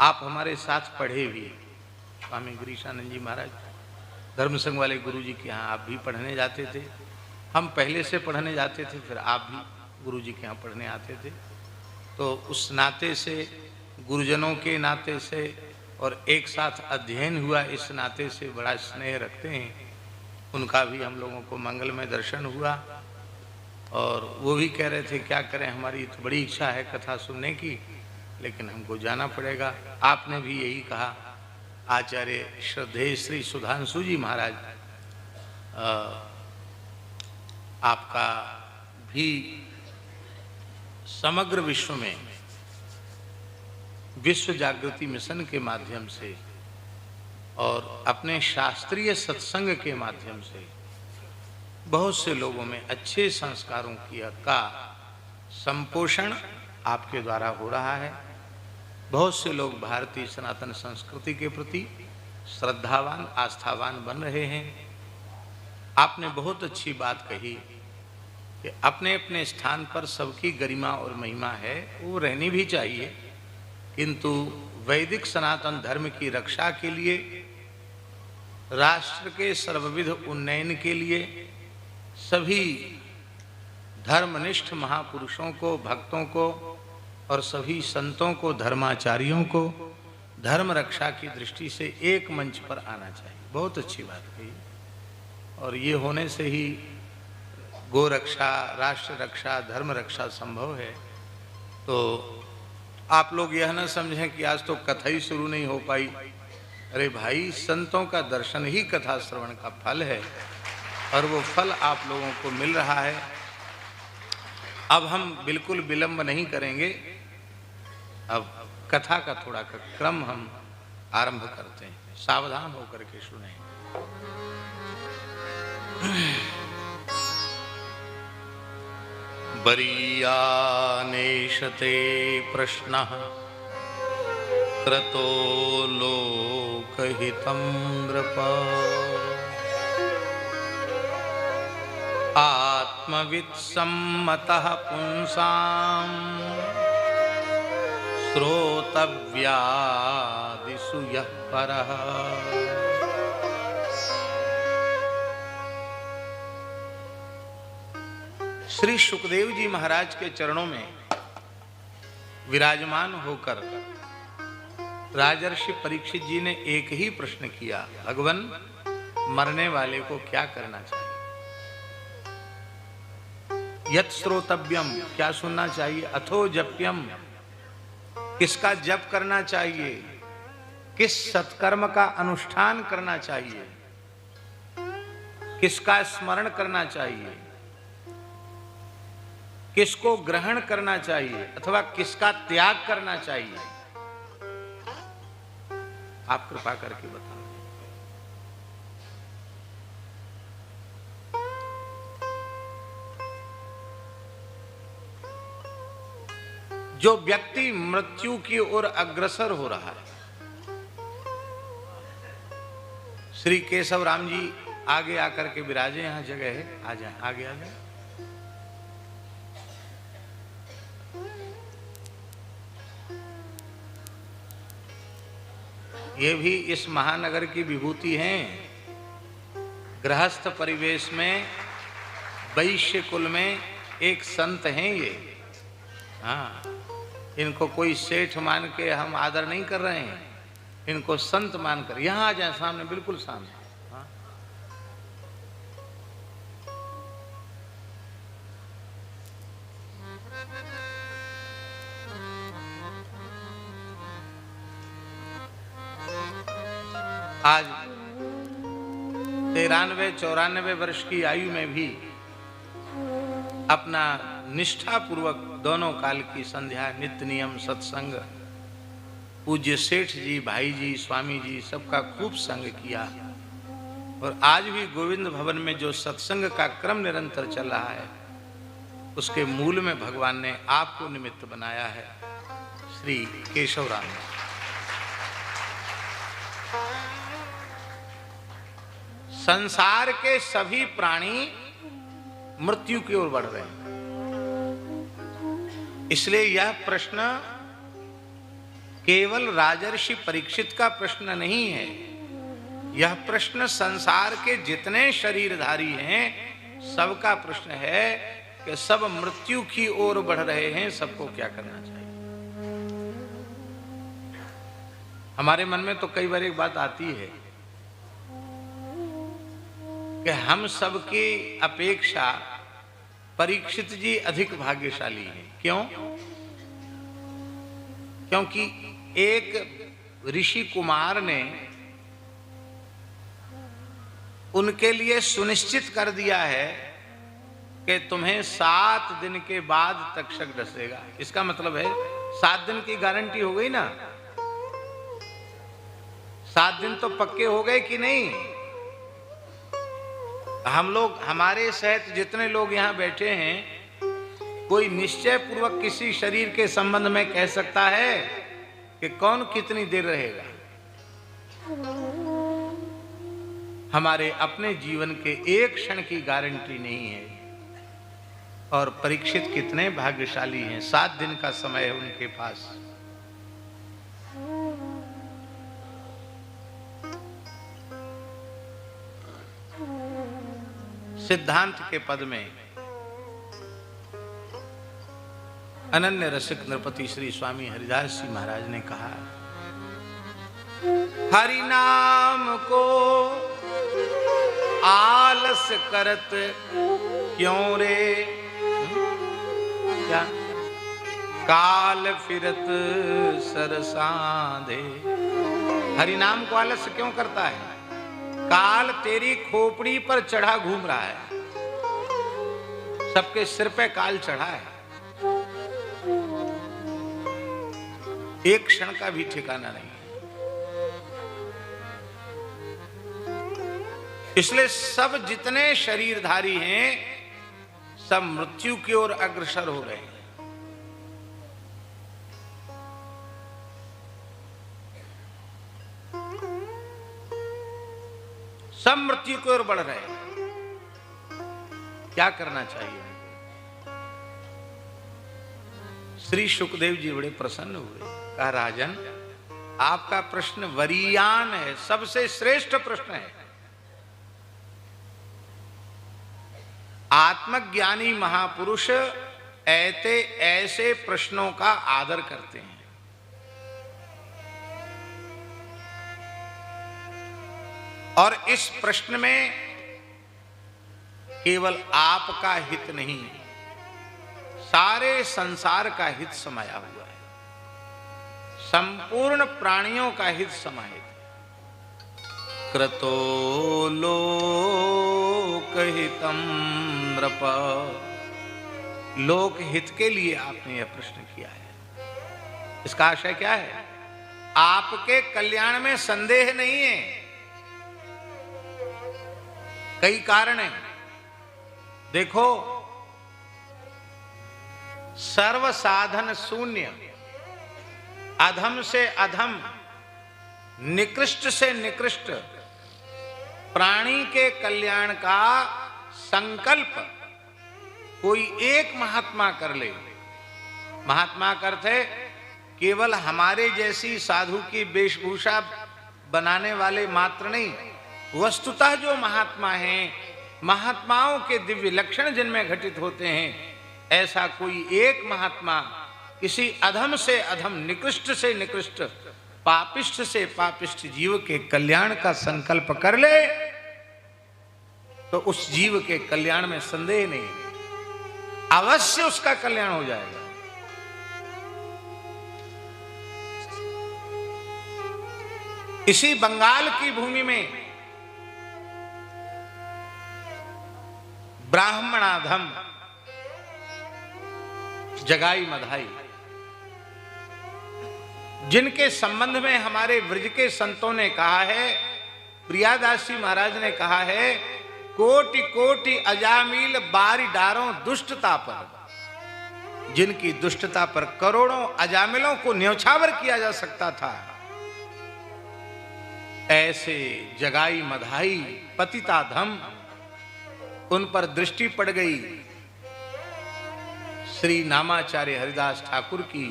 आप हमारे साथ पढ़े भी। स्वामी गिरीशानंद जी महाराज धर्म संघ वाले गुरु जी के यहाँ आप भी पढ़ने जाते थे। हम पहले से पढ़ने जाते थे, फिर आप भी गुरु जी के यहाँ पढ़ने आते थे। तो उस नाते से, गुरुजनों के नाते से और एक साथ अध्ययन हुआ इस नाते से बड़ा स्नेह रखते हैं। उनका भी हम लोगों को मंगलमय दर्शन हुआ। और वो भी कह रहे थे क्या करें, हमारी तो बड़ी इच्छा है कथा सुनने की, लेकिन हमको जाना पड़ेगा। आपने भी यही कहा। आचार्य श्रद्धेय श्री सुधांशु जी महाराज, आपका भी समग्र विश्व में विश्व जागृति मिशन के माध्यम से और अपने शास्त्रीय सत्संग के माध्यम से बहुत से लोगों में अच्छे संस्कारों का संपोषण आपके द्वारा हो रहा है। बहुत से लोग भारतीय सनातन संस्कृति के प्रति श्रद्धावान, आस्थावान बन रहे हैं। आपने बहुत अच्छी बात कही कि अपने अपने स्थान पर सबकी गरिमा और महिमा है, वो रहनी भी चाहिए, किंतु वैदिक सनातन धर्म की रक्षा के लिए, राष्ट्र के सर्वविध उन्नयन के लिए सभी धर्मनिष्ठ महापुरुषों को, भक्तों को और सभी संतों को, धर्माचार्यों को धर्म रक्षा की दृष्टि से एक मंच पर आना चाहिए। बहुत अच्छी बात कही। और ये होने से ही गो रक्षा, राष्ट्र रक्षा, धर्म रक्षा संभव है। तो आप लोग यह न समझें कि आज तो कथा ही शुरू नहीं हो पाई। अरे भाई, संतों का दर्शन ही कथा श्रवण का फल है और वो फल आप लोगों को मिल रहा है। अब हम बिल्कुल विलंब नहीं करेंगे। अब कथा का थोड़ा क्रम हम आरंभ करते हैं। सावधान होकर के सुने। बरीयानेशते प्रश्नः क्रतो लोकहितं नृप आत्मवित्सम्मतः पुंसां श्रोतव्यादिषु यः परः। श्री सुखदेव जी महाराज के चरणों में विराजमान होकर राजर्षि परीक्षित जी ने एक ही प्रश्न किया, भगवान मरने वाले को क्या करना चाहिए? यत् श्रोतव्यम, क्या सुनना चाहिए? अथो जप्यम, किसका जप करना चाहिए? किस सत्कर्म का अनुष्ठान करना चाहिए? किसका स्मरण करना चाहिए? किसको ग्रहण करना चाहिए अथवा किसका त्याग करना चाहिए? आप कृपा करके बताएं। जो व्यक्ति मृत्यु की ओर अग्रसर हो रहा है, श्री केशव राम जी आगे आकर के विराजे, यहां जगह है, आ जाए, आगे आ जाए। ये भी इस महानगर की विभूति हैं। गृहस्थ परिवेश में, वैश्य कुल में एक संत हैं ये। हाँ, इनको कोई सेठ मान के हम आदर नहीं कर रहे हैं, इनको संत मानकर। यहाँ आ जाए सामने, बिल्कुल सामने। हाँ, आज 93-94 वर्ष की आयु में भी अपना निष्ठा पूर्वक दोनों काल की संध्या, नित्य नियम सत्संग, पूज्य सेठ जी, भाई जी, स्वामी जी सबका खूब संग किया। और आज भी गोविंद भवन में जो सत्संग का क्रम निरंतर चल रहा है, उसके मूल में भगवान ने आपको निमित्त बनाया है, श्री केशव राम। संसार के सभी प्राणी मृत्यु की ओर बढ़ रहे हैं, इसलिए यह प्रश्न केवल राजर्षि परीक्षित का प्रश्न नहीं है। यह प्रश्न संसार के जितने शरीरधारी हैं सबका प्रश्न है कि सब मृत्यु की ओर बढ़ रहे हैं, सबको क्या करना चाहिए। हमारे मन में तो कई बार एक बात आती है कि हम सबकी अपेक्षा परीक्षित जी अधिक भाग्यशाली हैं। क्यों? क्योंकि एक ऋषि कुमार ने उनके लिए सुनिश्चित कर दिया है कि तुम्हें 7 दिन के बाद तक्षक डसेगा। इसका मतलब है 7 दिन की गारंटी हो गई ना। 7 दिन तो पक्के हो गए कि नहीं? हम लोग, हमारे सहित जितने लोग यहाँ बैठे हैं, कोई निश्चय पूर्वक किसी शरीर के संबंध में कह सकता है कि कौन कितनी देर रहेगा? हमारे अपने जीवन के एक क्षण की गारंटी नहीं है। और परीक्षित कितने भाग्यशाली हैं, 7 दिन का समय है उनके पास। सिद्धांत के पद में अनन्य रसिक नृपति श्री स्वामी हरिदास जी महाराज ने कहा, हरि नाम को आलस करत क्यों रे, क्या काल फिरत सरसांधे। हरि नाम को आलस्य क्यों करता है? काल तेरी खोपड़ी पर चढ़ा घूम रहा है, सबके सिर पे काल चढ़ा है, एक क्षण का भी ठिकाना नहीं है। इसलिए सब जितने शरीरधारी हैं सब मृत्यु की ओर अग्रसर हो रहे हैं। सब मृत्यु की ओर बढ़ रहे हैं। क्या करना चाहिए? श्री सुखदेव जी बड़े प्रसन्न हुए। कहा राजन, आपका प्रश्न वरीयान है, सबसे श्रेष्ठ प्रश्न है। आत्मज्ञानी महापुरुष ऐसे प्रश्नों का आदर करते हैं। और इस प्रश्न में केवल आपका हित नहीं, सारे संसार का हित समाया हुआ है, संपूर्ण प्राणियों का हित समाहित है। कृतो लोकहितम नृप, लोक हित के लिए आपने यह प्रश्न किया है। इसका आशय क्या है? आपके कल्याण में संदेह नहीं है। कई कारण हैं। देखो, सर्व साधन शून्य, अधम से अधम, निकृष्ट से निकृष्ट प्राणी के कल्याण का संकल्प कोई एक महात्मा कर ले। महात्मा का अर्थ है केवल हमारे जैसी साधु की वेशभूषा बनाने वाले मात्र नहीं, वस्तुतः जो महात्मा हैं, महात्माओं के दिव्य लक्षण जिनमें घटित होते हैं, ऐसा कोई एक महात्मा किसी अधम से अधम, निकृष्ट से निकृष्ट, पापिष्ठ से पापिष्ठ जीव के कल्याण का संकल्प कर ले तो उस जीव के कल्याण में संदेह नहीं, अवश्य उसका कल्याण हो जाएगा। इसी बंगाल की भूमि में ब्राह्मणाधम जगाई मधाई, जिनके संबंध में हमारे ब्रज के संतों ने कहा है, प्रियादास जी महाराज ने कहा है, कोटि कोटि अजामिल बारी डारों दुष्टता पर, जिनकी दुष्टता पर करोड़ों अजामिलों को न्यौछावर किया जा सकता था, ऐसे जगाई मधाई पतिताधम, उन पर दृष्टि पड़ गई श्री नामाचार्य हरिदास ठाकुर की,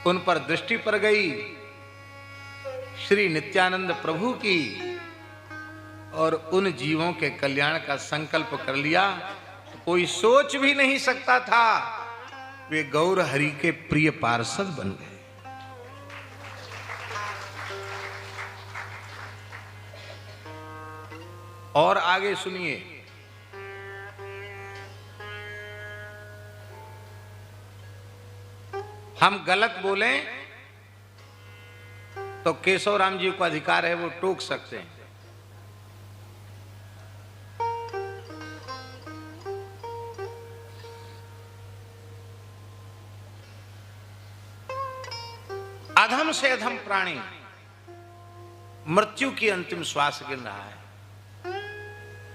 उन पर दृष्टि पड़ गई श्री नित्यानंद प्रभु की, और उन जीवों के कल्याण का संकल्प कर लिया। तो कोई सोच भी नहीं सकता था, वे गौर हरि के प्रिय पार्षद बन गए। और आगे सुनिए, हम गलत बोलें तो केशव राम जी को अधिकार है, वो टोक सकते हैं। अधम से अधम प्राणी मृत्यु की अंतिम श्वास गिन रहा है,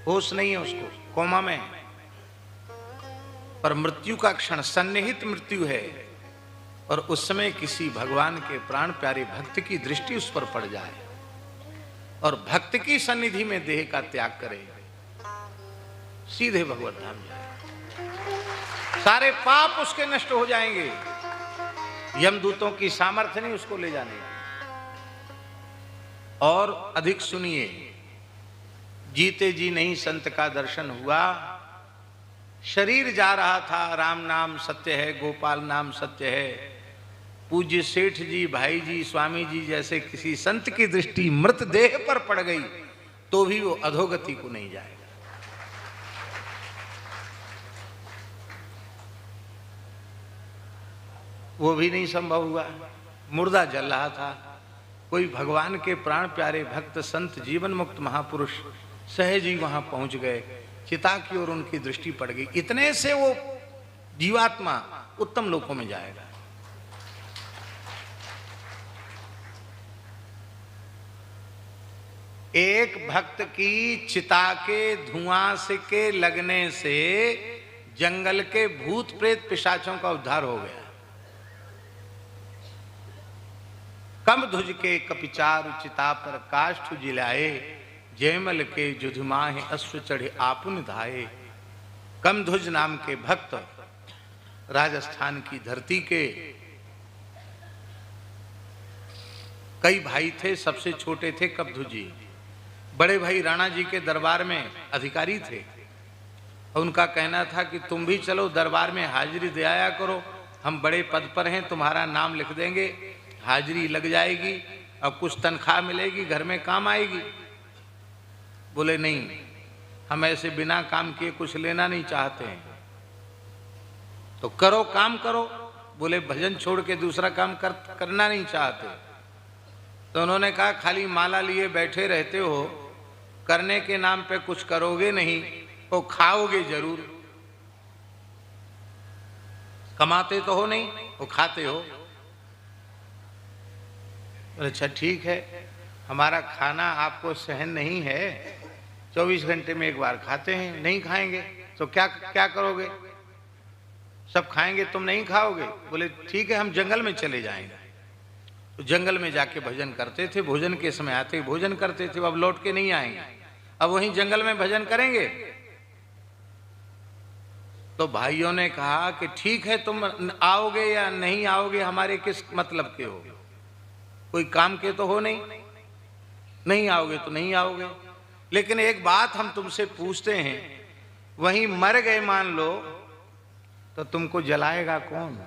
होश नहीं है उसको, कोमा में है, पर मृत्यु का क्षण सन्निहित मृत्यु है, और उस समय किसी भगवान के प्राण प्यारे भक्त की दृष्टि उस पर पड़ जाए और भक्त की सन्निधि में देह का त्याग करे, सीधे भगवत धाम जाए, सारे पाप उसके नष्ट हो जाएंगे, यमदूतों की सामर्थ्य नहीं उसको ले जाने। और अधिक सुनिए, जीते जी नहीं संत का दर्शन हुआ, शरीर जा रहा था, राम नाम सत्य है, गोपाल नाम सत्य है, पूज्य सेठ जी, भाई जी, स्वामी जी जैसे किसी संत की दृष्टि मृत देह पर पड़ गई तो भी वो अधोगति को नहीं जाएगा। वो भी नहीं संभव हुआ, मुर्दा जल रहा था। कोई भगवान के प्राण प्यारे भक्त संत जीवन मुक्त महापुरुष सहज ही वहां पहुंच गए, चिता की ओर उनकी दृष्टि पड़ गई, इतने से वो जीवात्मा उत्तम लोकों में जाएगा। एक भक्त की चिता के धुआं से के लगने से जंगल के भूत प्रेत पिशाचों का उद्धार हो गया। कम ध्वज के कपिचारु चिता पर काष्ठ जिलाए, जयमल के जुधमाहे अश्व चढ़े आपुन धाये। कम ध्वज नाम के भक्त राजस्थान की धरती के कई भाई थे, सबसे छोटे थे कबधू जी। बड़े भाई राणा जी के दरबार में अधिकारी थे। उनका कहना था कि तुम भी चलो दरबार में हाजिरी दे आया करो, हम बड़े पद पर हैं, तुम्हारा नाम लिख देंगे, हाजिरी लग जाएगी और कुछ तनख्वाह मिलेगी, घर में काम आएगी। बोले नहीं, हम ऐसे बिना काम किए कुछ लेना नहीं चाहते हैं। तो करो, काम करो। बोले भजन छोड़ के दूसरा काम करना नहीं चाहते। तो उन्होंने कहा खाली माला लिए बैठे रहते हो, करने के नाम पे कुछ करोगे नहीं, तो खाओगे जरूर। कमाते तो हो नहीं, वो खाते हो। अच्छा ठीक है, हमारा खाना आपको सहन नहीं है, 24 घंटे में एक बार खाते हैं, नहीं खाएंगे तो क्या क्या करोगे? सब खाएंगे, तुम नहीं खाओगे? बोले ठीक है, हम जंगल में चले जाएंगे। तो जंगल में जाके भजन करते थे, भोजन के समय आते भोजन करते थे, अब लौट के नहीं आएंगे, अब वहीं जंगल में भजन करेंगे। तो भाइयों ने कहा कि ठीक है, तुम आओगे या नहीं आओगे, हमारे किस मतलब के हो, कोई काम के तो हो नहीं, नहीं आओगे तो नहीं आओगे, लेकिन एक बात हम तुमसे पूछते हैं, वहीं मर गए मान लो तो तुमको जलाएगा कौन?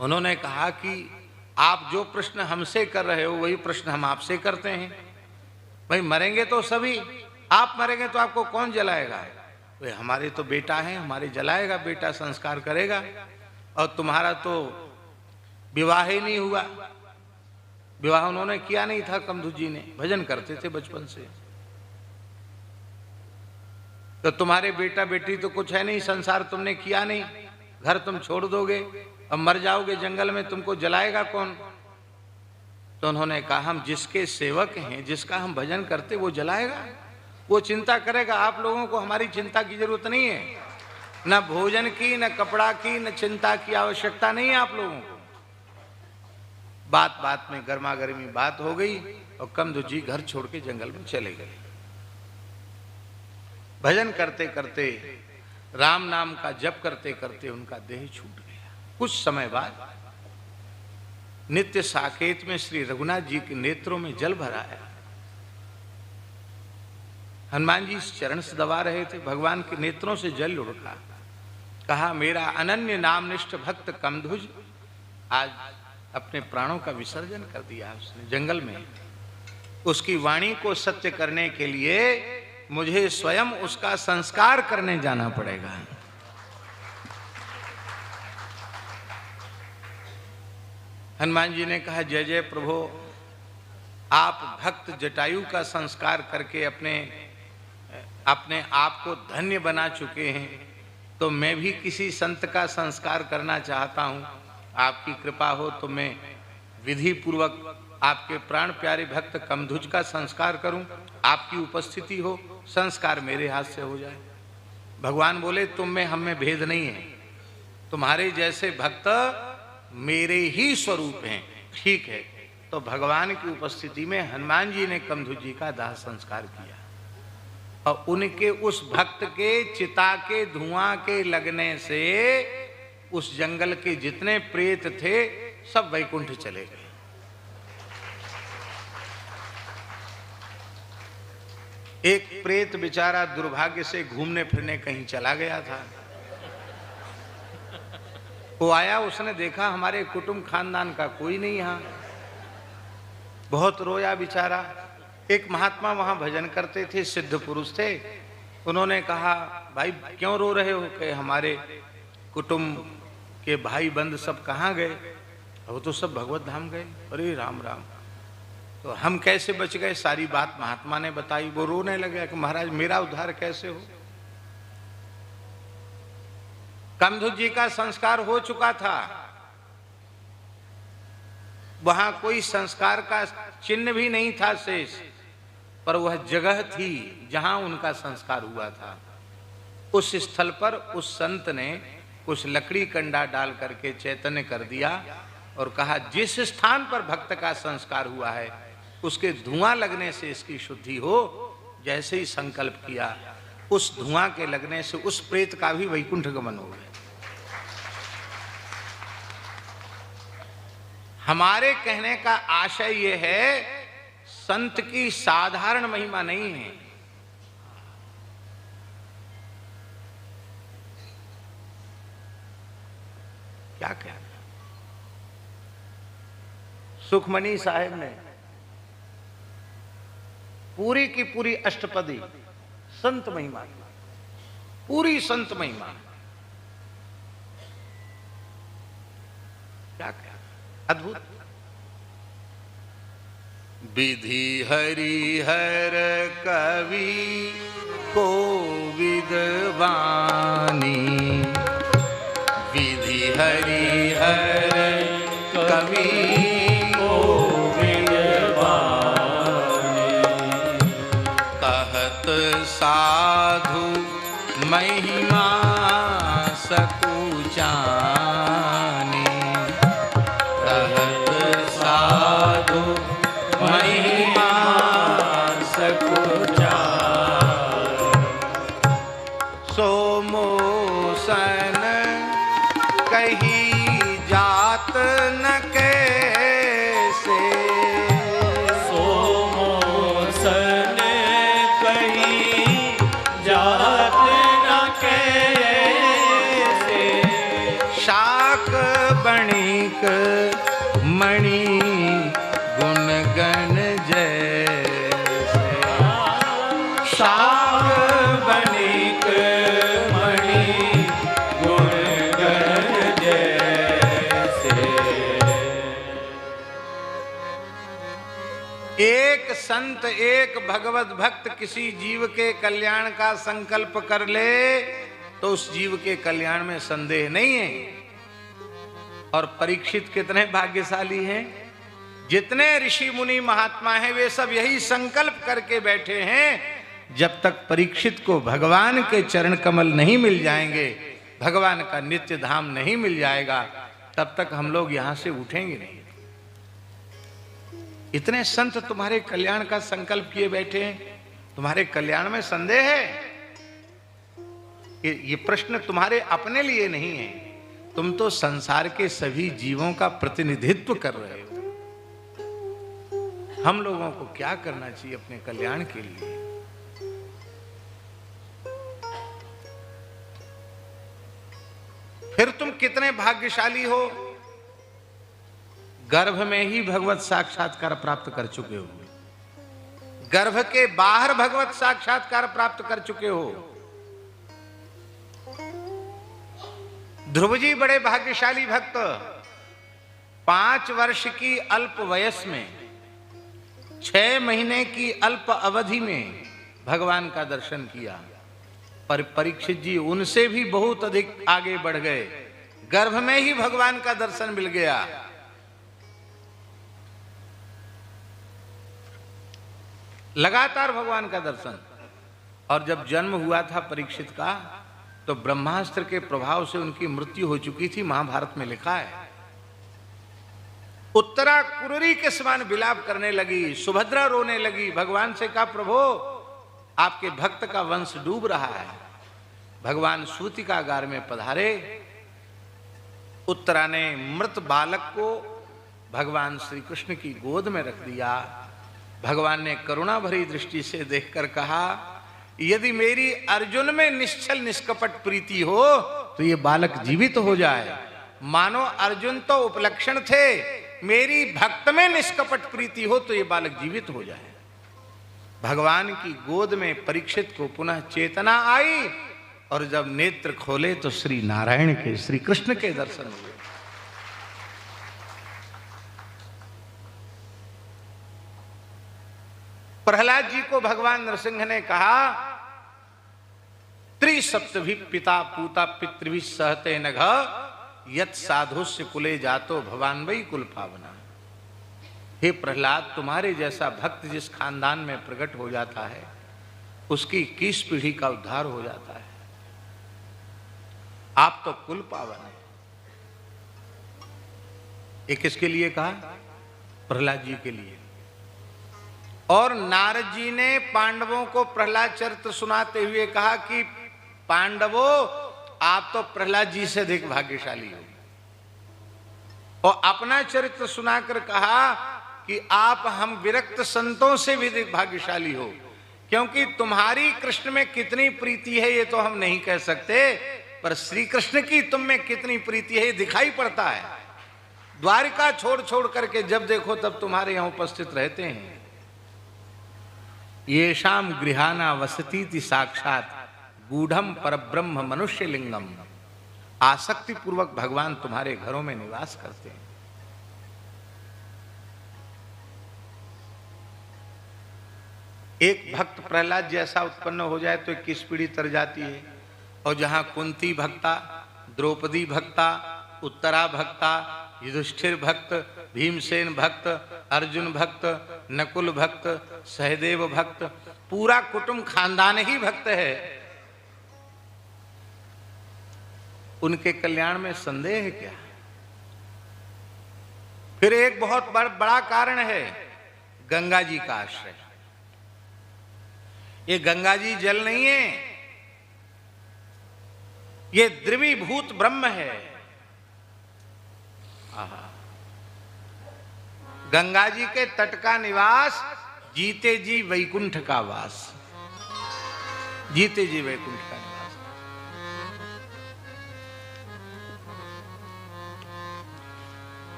उन्होंने कहा कि आप जो प्रश्न हमसे कर रहे हो वही प्रश्न हम आपसे करते हैं। भाई मरेंगे तो सभी, आप मरेंगे तो आपको कौन जलाएगा? भाई हमारे तो बेटा है, हमारे जलाएगा, बेटा संस्कार करेगा, और तुम्हारा तो विवाह ही नहीं हुआ। विवाह उन्होंने किया नहीं था, कमधू जी ने, भजन करते थे बचपन से। तो तुम्हारे बेटा बेटी तो कुछ है नहीं, संसार तुमने किया नहीं, घर तुम छोड़ दोगे, अब मर जाओगे जंगल में, तुमको जलाएगा कौन? तो उन्होंने कहा हम जिसके सेवक हैं, जिसका हम भजन करते, वो जलाएगा, वो चिंता करेगा। आप लोगों को हमारी चिंता की जरूरत नहीं है, न भोजन की, न कपड़ा की, न चिंता की आवश्यकता नहीं है आप लोगों को। बात बात में गर्मा गर्मी बात हो गई और कमधू जी घर छोड़ के जंगल में चले गए। भजन करते करते, राम नाम का जप करते करते उनका देह छूट गया। कुछ समय बाद नित्य साकेत में श्री रघुनाथ जी के नेत्रों में जल भर आया। हनुमान जी चरण से दबा रहे थे, भगवान के नेत्रों से जल लुढ़का। कहा मेरा अनन्य नामनिष्ठ भक्त कमधुज आज अपने प्राणों का विसर्जन कर दिया उसने जंगल में। उसकी वाणी को सत्य करने के लिए मुझे स्वयं उसका संस्कार करने जाना पड़ेगा। हनुमान जी ने कहा जय जय प्रभु, आप भक्त जटायु का संस्कार करके अपने आप को धन्य बना चुके हैं, तो मैं भी किसी संत का संस्कार करना चाहता हूं। आपकी कृपा हो तो मैं विधि पूर्वक आपके प्राण प्यारे भक्त कमधुज का संस्कार करूं, आपकी उपस्थिति हो, संस्कार मेरे हाथ से हो जाए। भगवान बोले तुम में हम में भेद नहीं है, तुम्हारे जैसे भक्त मेरे ही स्वरूप हैं। ठीक है, तो भगवान की उपस्थिति में हनुमान जी ने कमधु जी का दाह संस्कार किया और उनके उस भक्त के चिता के धुआं के लगने से उस जंगल के जितने प्रेत थे सब वैकुंठ चले गए। एक प्रेत बेचारा दुर्भाग्य से घूमने फिरने कहीं चला गया था। वो आया, उसने देखा हमारे कुटुंब खानदान का कोई नहीं यहाँ, बहुत रोया बेचारा। एक महात्मा वहां भजन करते थे, सिद्ध पुरुष थे। उन्होंने कहा भाई क्यों रो रहे हो? कि हमारे कुटुंब के भाई बंद सब कहाँ गए? वो तो सब भगवत धाम गए। अरे राम राम, तो हम कैसे बच गए? सारी बात महात्मा ने बताई। वो रोने लगे कि महाराज मेरा उद्धार कैसे हो? कमधु जी का संस्कार हो चुका था, वहां कोई संस्कार का चिन्ह भी नहीं था शेष, पर वह जगह थी जहां उनका संस्कार हुआ था। उस स्थल पर उस संत ने कुछ लकड़ी कंडा डाल करके चैतन्य कर दिया और कहा जिस स्थान पर भक्त का संस्कार हुआ है उसके धुआं लगने से इसकी शुद्धि हो। जैसे ही संकल्प किया, उस धुआं के लगने से उस प्रेत का भी वैकुंठ गमन हो गया। हमारे कहने का आशय यह है, संत की साधारण महिमा नहीं है। क्या कहना, सुखमनी साहेब ने पूरी की पूरी अष्टपदी संत महिमा, पूरी संत महिमा, क्या क्या अद्भुत। विधि हरिहर कवि को विद्वानी, विधि हरिहर कवि को विद्वानी, कहत साधु महिमा सकुचानी, कहत साधु महिमा सकुचानी, सोमोसन कही जात न कैसे, सोमोसन कही जात न कैसे, शाक बणिक मणि गुण गण जैसे, शाक बणिक मणि गुण गण जैसे। एक संत एक भगवत भक्त किसी जीव के कल्याण का संकल्प कर ले तो उस जीव के कल्याण में संदेह नहीं है। और परीक्षित कितने भाग्यशाली हैं, जितने ऋषि मुनि महात्मा हैं वे सब यही संकल्प करके बैठे हैं, जब तक परीक्षित को भगवान के चरण कमल नहीं मिल जाएंगे, भगवान का नित्य धाम नहीं मिल जाएगा, तब तक हम लोग यहां से उठेंगे नहीं। इतने संत तुम्हारे कल्याण का संकल्प किए बैठे हैं, तुम्हारे कल्याण में संदेह है? ये प्रश्न तुम्हारे अपने लिए नहीं है, तुम तो संसार के सभी जीवों का प्रतिनिधित्व कर रहे हो। हम लोगों को क्या करना चाहिए अपने कल्याण के लिए? फिर तुम कितने भाग्यशाली हो, गर्भ में ही भगवत साक्षात्कार प्राप्त कर चुके हो, गर्भ के बाहर भगवत साक्षात्कार प्राप्त कर चुके हो। ध्रुव जी बड़े भाग्यशाली भक्त, 5 वर्ष की अल्प वयस में, 6 महीने की अल्प अवधि में भगवान का दर्शन किया। पर परीक्षित जी उनसे भी बहुत अधिक आगे बढ़ गए, गर्भ में ही भगवान का दर्शन मिल गया। लगातार भगवान का दर्शन। और जब जन्म हुआ था परीक्षित का, तो ब्रह्मास्त्र के प्रभाव से उनकी मृत्यु हो चुकी थी, महाभारत में लिखा है। उत्तरा कुररी के समान विलाप करने लगी, सुभद्रा रोने लगी, भगवान से कहा प्रभु आपके भक्त का वंश डूब रहा है। भगवान सूतिकागार में पधारे, उत्तरा ने मृत बालक को भगवान श्री कृष्ण की गोद में रख दिया। भगवान ने करुणा भरी दृष्टि से देखकर कहा, यदि मेरी अर्जुन में निश्चल निष्कपट प्रीति हो तो ये बालक जीवित हो जाए। मानो अर्जुन तो उपलक्षण थे, मेरी भक्त में निष्कपट प्रीति हो तो ये बालक जीवित हो जाए। भगवान की गोद में परीक्षित को पुनः चेतना आई, और जब नेत्र खोले तो श्री नारायण के, श्री कृष्ण के दर्शन हुए। प्रहलाद जी को भगवान नरसिंह ने कहा, त्रिसप्तभि पिता पूता पितृभि सहते नघ, यत साधुस्य कुले जातो भवान वही कुल पावना। हे प्रहलाद, तुम्हारे जैसा भक्त जिस खानदान में प्रकट हो जाता है उसकी 21 पीढ़ी का उद्धार हो जाता है। आप तो कुल पावन है। ये किसके लिए कहा? प्रहलाद जी के लिए। और नारद जी ने पांडवों को प्रहलाद चरित्र सुनाते हुए कहा कि पांडवों, आप तो प्रहलाद जी से अधिक भाग्यशाली हो। और अपना चरित्र सुनाकर कहा कि आप हम विरक्त संतों से भी भाग्यशाली हो, क्योंकि तुम्हारी कृष्ण में कितनी प्रीति है ये तो हम नहीं कह सकते, पर श्री कृष्ण की तुम में कितनी प्रीति है ये दिखाई पड़ता है। द्वारिका छोड़ छोड़ करके जब देखो तब तुम्हारे यहां उपस्थित रहते हैं। ये शाम गृहाना वसती साक्षात गूढ़म परब्रह्म मनुष्य लिंगम। आसक्ति पूर्वक भगवान तुम्हारे घरों में निवास करते हैं। एक भक्त प्रहलाद जैसा उत्पन्न हो जाए तो 21 पीढ़ी तर जाती है, और जहां कुंती भक्ता, द्रौपदी भक्ता, उत्तरा भक्ता, युधिष्ठिर भक्त, भीमसेन भक्त, अर्जुन भक्त, नकुल भक्त, सहदेव भक्त, पूरा कुटुंब खानदान ही भक्त है, उनके कल्याण में संदेह है क्या? फिर एक बहुत बड़ा कारण है गंगा जी का आश्रय। ये गंगा जी जल नहीं है, ये द्रवीभूत ब्रह्म है। गंगा जी के तट का निवास, जीते जी वैकुंठ का वास। जीते जी वैकुंठ का निवास।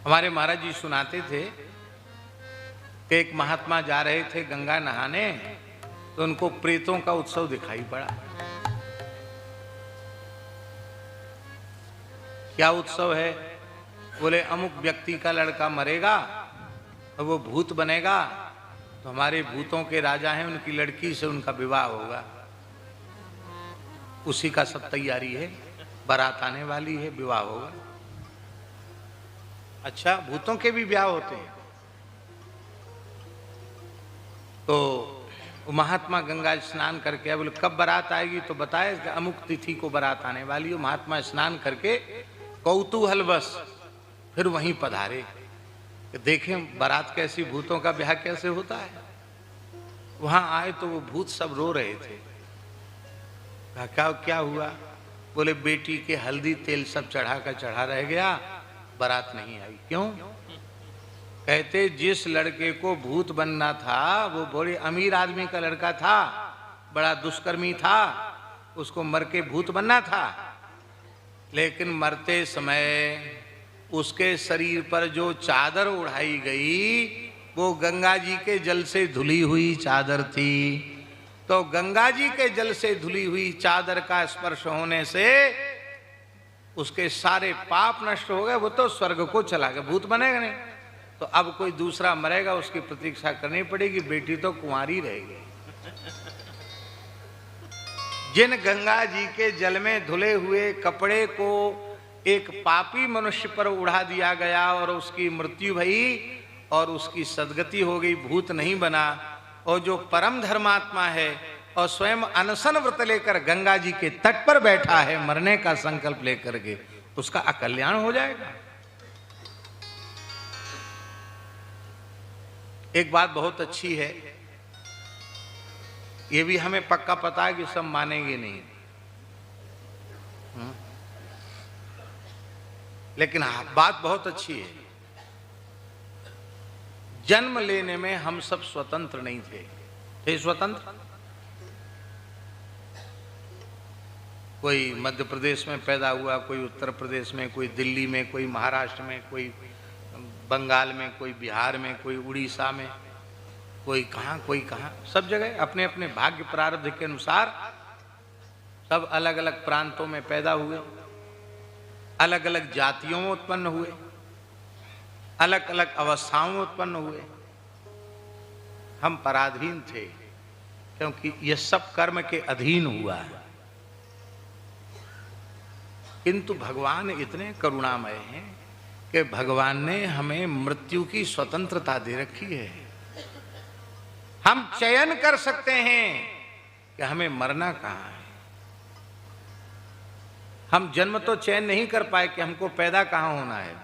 हमारे महाराज जी सुनाते थे कि एक महात्मा जा रहे थे गंगा नहाने, तो उनको प्रेतों का उत्सव दिखाई पड़ा। क्या उत्सव है? बोले अमुक व्यक्ति का लड़का मरेगा और वो भूत बनेगा, तो हमारे भूतों के राजा हैं, उनकी लड़की से उनका विवाह होगा। उसी का सब तैयारी है, बारात आने वाली है, विवाह होगा। अच्छा, भूतों के भी ब्याह होते हैं। तो महात्मा गंगा स्नान करके, बोले कब बारात आएगी? तो बताए कि अमुक तिथि को बारात आने वाली है। महात्मा स्नान करके कौतूहलवश फिर वहीं पधारे, देखें बारात कैसी, भूतों का ब्याह कैसे होता है। वहां आए तो वो भूत सब रो रहे थे। कहा क्या हुआ? बोले बेटी के हल्दी तेल सब चढ़ा रह गया, बारात नहीं आई। क्यों? कहते जिस लड़के को भूत बनना था वो बड़े अमीर आदमी का लड़का था, बड़ा दुष्कर्मी था, उसको मर के भूत बनना था, लेकिन मरते समय उसके शरीर पर जो चादर उड़ाई गई वो गंगा जी के जल से धुली हुई चादर थी। तो गंगा जी के जल से धुली हुई चादर का स्पर्श होने से उसके सारे पाप नष्ट हो गए, वो तो स्वर्ग को चला गया, भूत बनेगा नहीं। तो अब कोई दूसरा मरेगा, उसकी प्रतीक्षा करनी पड़ेगी, बेटी तो कुंवारी रहेगी। जिन गंगा जी के जल में धुले हुए कपड़े को एक पापी मनुष्य पर उड़ा दिया गया और उसकी मृत्यु भई और उसकी सदगति हो गई, भूत नहीं बना, और जो परम धर्मात्मा है और स्वयं अनशन व्रत लेकर गंगा जी के तट पर बैठा है मरने का संकल्प लेकर के, उसका अकल्याण हो जाएगा। एक बात बहुत अच्छी है, ये भी हमें पक्का पता है कि सब मानेंगे नहीं, लेकिन बात बहुत अच्छी है। जन्म लेने में हम सब स्वतंत्र नहीं थे स्वतंत्र? कोई मध्य प्रदेश में पैदा हुआ, कोई उत्तर प्रदेश में, कोई दिल्ली में, कोई महाराष्ट्र में, कोई बंगाल में, कोई बिहार में, कोई उड़ीसा में, कोई कहाँ, सब जगह अपने अपने भाग्य प्रारब्ध के अनुसार सब अलग अलग प्रांतों में पैदा हुए, अलग अलग जातियों में उत्पन्न हुए, अलग अलग अवस्थाओं में उत्पन्न हुए। हम पराधीन थे क्योंकि ये सब कर्म के अधीन हुआ है। किंतु भगवान इतने करुणामय हैं कि भगवान ने हमें मृत्यु की स्वतंत्रता दे रखी है। हम चयन कर सकते हैं कि हमें मरना कहाँ है। हम जन्म तो चयन नहीं कर पाए कि हमको पैदा कहाँ होना है,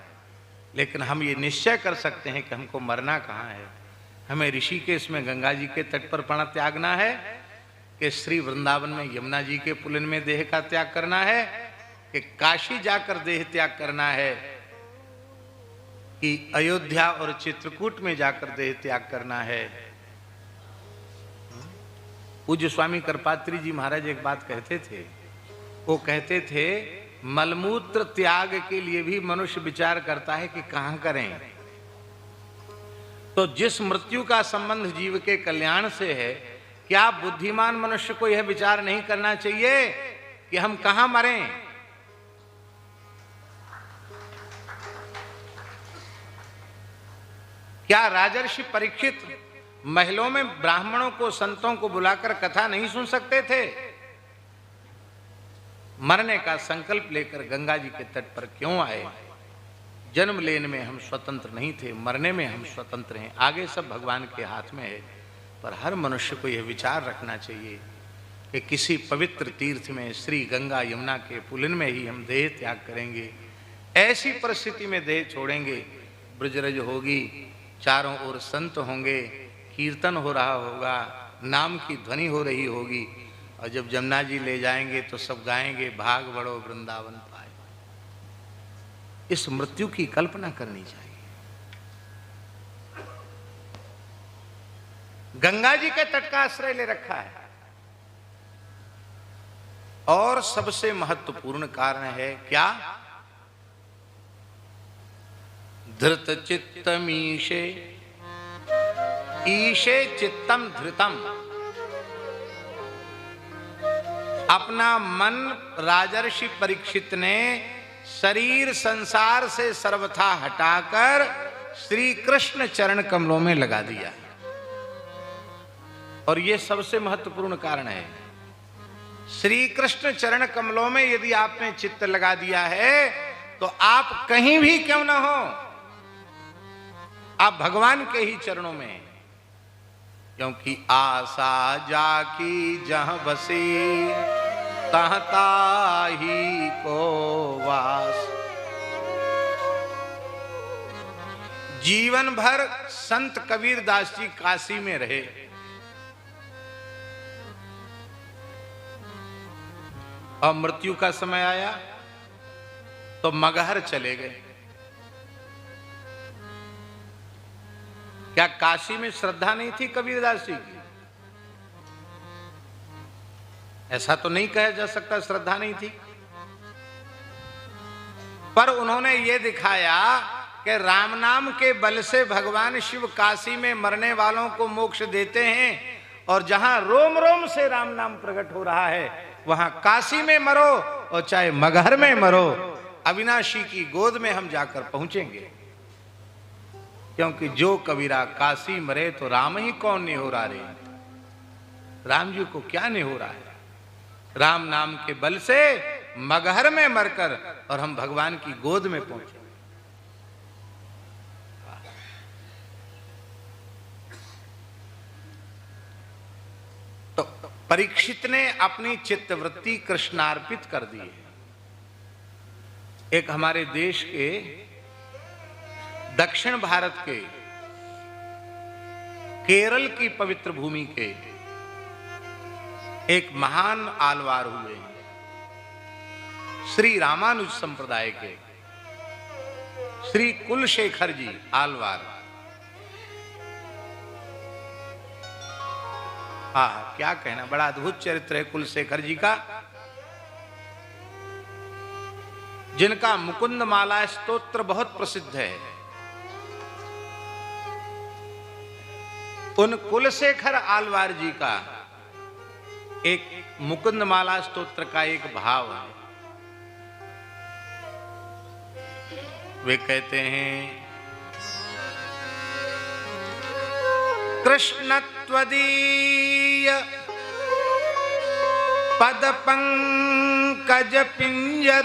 लेकिन हम ये निश्चय कर सकते हैं कि हमको मरना कहाँ है। हमें ऋषिकेश में गंगा जी के तट पर प्राण त्यागना है कि श्री वृंदावन में यमुना जी के पुलिन में देह का त्याग करना है, कि काशी जाकर देह त्याग करना है कि अयोध्या और चित्रकूट में जाकर देह त्याग करना है। पूज्य स्वामी कृपात्री जी महाराज एक बात कहते थे, वो कहते थे मलमूत्र त्याग के लिए भी मनुष्य विचार करता है कि कहां करें। तो जिस मृत्यु का संबंध जीव के कल्याण से है, क्या बुद्धिमान मनुष्य को यह विचार नहीं करना चाहिए कि हम कहां मरें? क्या राजर्षि परीक्षित महलों में ब्राह्मणों को, संतों को बुलाकर कथा नहीं सुन सकते थे? मरने का संकल्प लेकर गंगा जी के तट पर क्यों आए? जन्म लेने में हम स्वतंत्र नहीं थे, मरने में हम स्वतंत्र हैं। आगे सब भगवान के हाथ में है, पर हर मनुष्य को यह विचार रखना चाहिए कि किसी पवित्र तीर्थ में, श्री गंगा यमुना के पुलिन में ही हम देह त्याग करेंगे। ऐसी परिस्थिति में देह छोड़ेंगे, ब्रजरज होगी, चारों ओर संत होंगे, कीर्तन हो रहा होगा, नाम की ध्वनि हो रही होगी, और जब जमुना जी ले जाएंगे तो सब गाएंगे, भाग बड़ो वृंदावन पाए। इस मृत्यु की कल्पना करनी चाहिए। गंगा जी के तट का आश्रय ले रखा है। और सबसे महत्वपूर्ण कारण है क्या? धृत चित्तमीशे ईशे चित्तम धृतम। अपना मन राजर्षि परीक्षित ने शरीर संसार से सर्वथा हटाकर श्री कृष्ण चरण कमलों में लगा दिया। और यह सबसे महत्वपूर्ण कारण है। श्री कृष्ण चरण कमलों में यदि आपने चित्त लगा दिया है तो आप कहीं भी क्यों ना हो, आप भगवान के ही चरणों में हैं। क्योंकि आशा जाकी जहां बसी तहता ही को वास। जीवन भर संत कबीर दास जी काशी में रहे, और मृत्यु का समय आया तो मगहर चले गए। क्या काशी में श्रद्धा नहीं थी कबीरदास जी की? ऐसा तो नहीं कहा जा सकता श्रद्धा नहीं थी, पर उन्होंने ये दिखाया कि राम नाम के बल से भगवान शिव काशी में मरने वालों को मोक्ष देते हैं, और जहां रोम रोम से राम नाम प्रकट हो रहा है वहां काशी में मरो और चाहे मगहर में मरो, अविनाशी की गोद में हम जाकर पहुंचेंगे। क्योंकि जो कबीरा काशी मरे तो राम ही कौन नहीं हो रहा रे? राम जी को क्या नहीं हो रहा है? राम नाम के बल से मगहर में मरकर और हम भगवान की गोद में पहुंचे। तो परीक्षित ने अपनी चित्तवृत्ति कृष्णार्पित कर दी है। एक हमारे देश के दक्षिण भारत के केरल की पवित्र भूमि के एक महान आलवार हुए हैं, श्री रामानुज संप्रदाय के श्री कुलशेखर जी आलवार। क्या कहना, बड़ा अद्भुत चरित्र है कुलशेखर जी का, जिनका मुकुंद माला स्तोत्र बहुत प्रसिद्ध है। उन कुलशेखर आलवार जी का एक मुकुंद माला स्तोत्र का एक भाव है। वे कहते हैं, कृष्ण त्वदीय पद पंकज पिंजरान्ते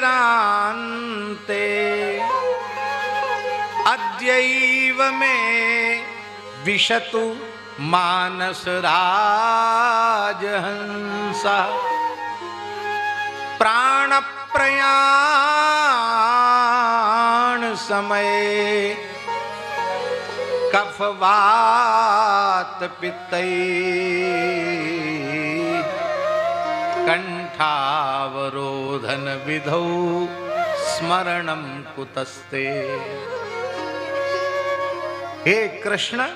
अद्यैव में विशतु मानस राजहंसा प्राण प्रयाण समय कफवात पित्तै कंठ कंठावरोधन विधौ स्मरणम कुतस्ते। हे कृष्ण,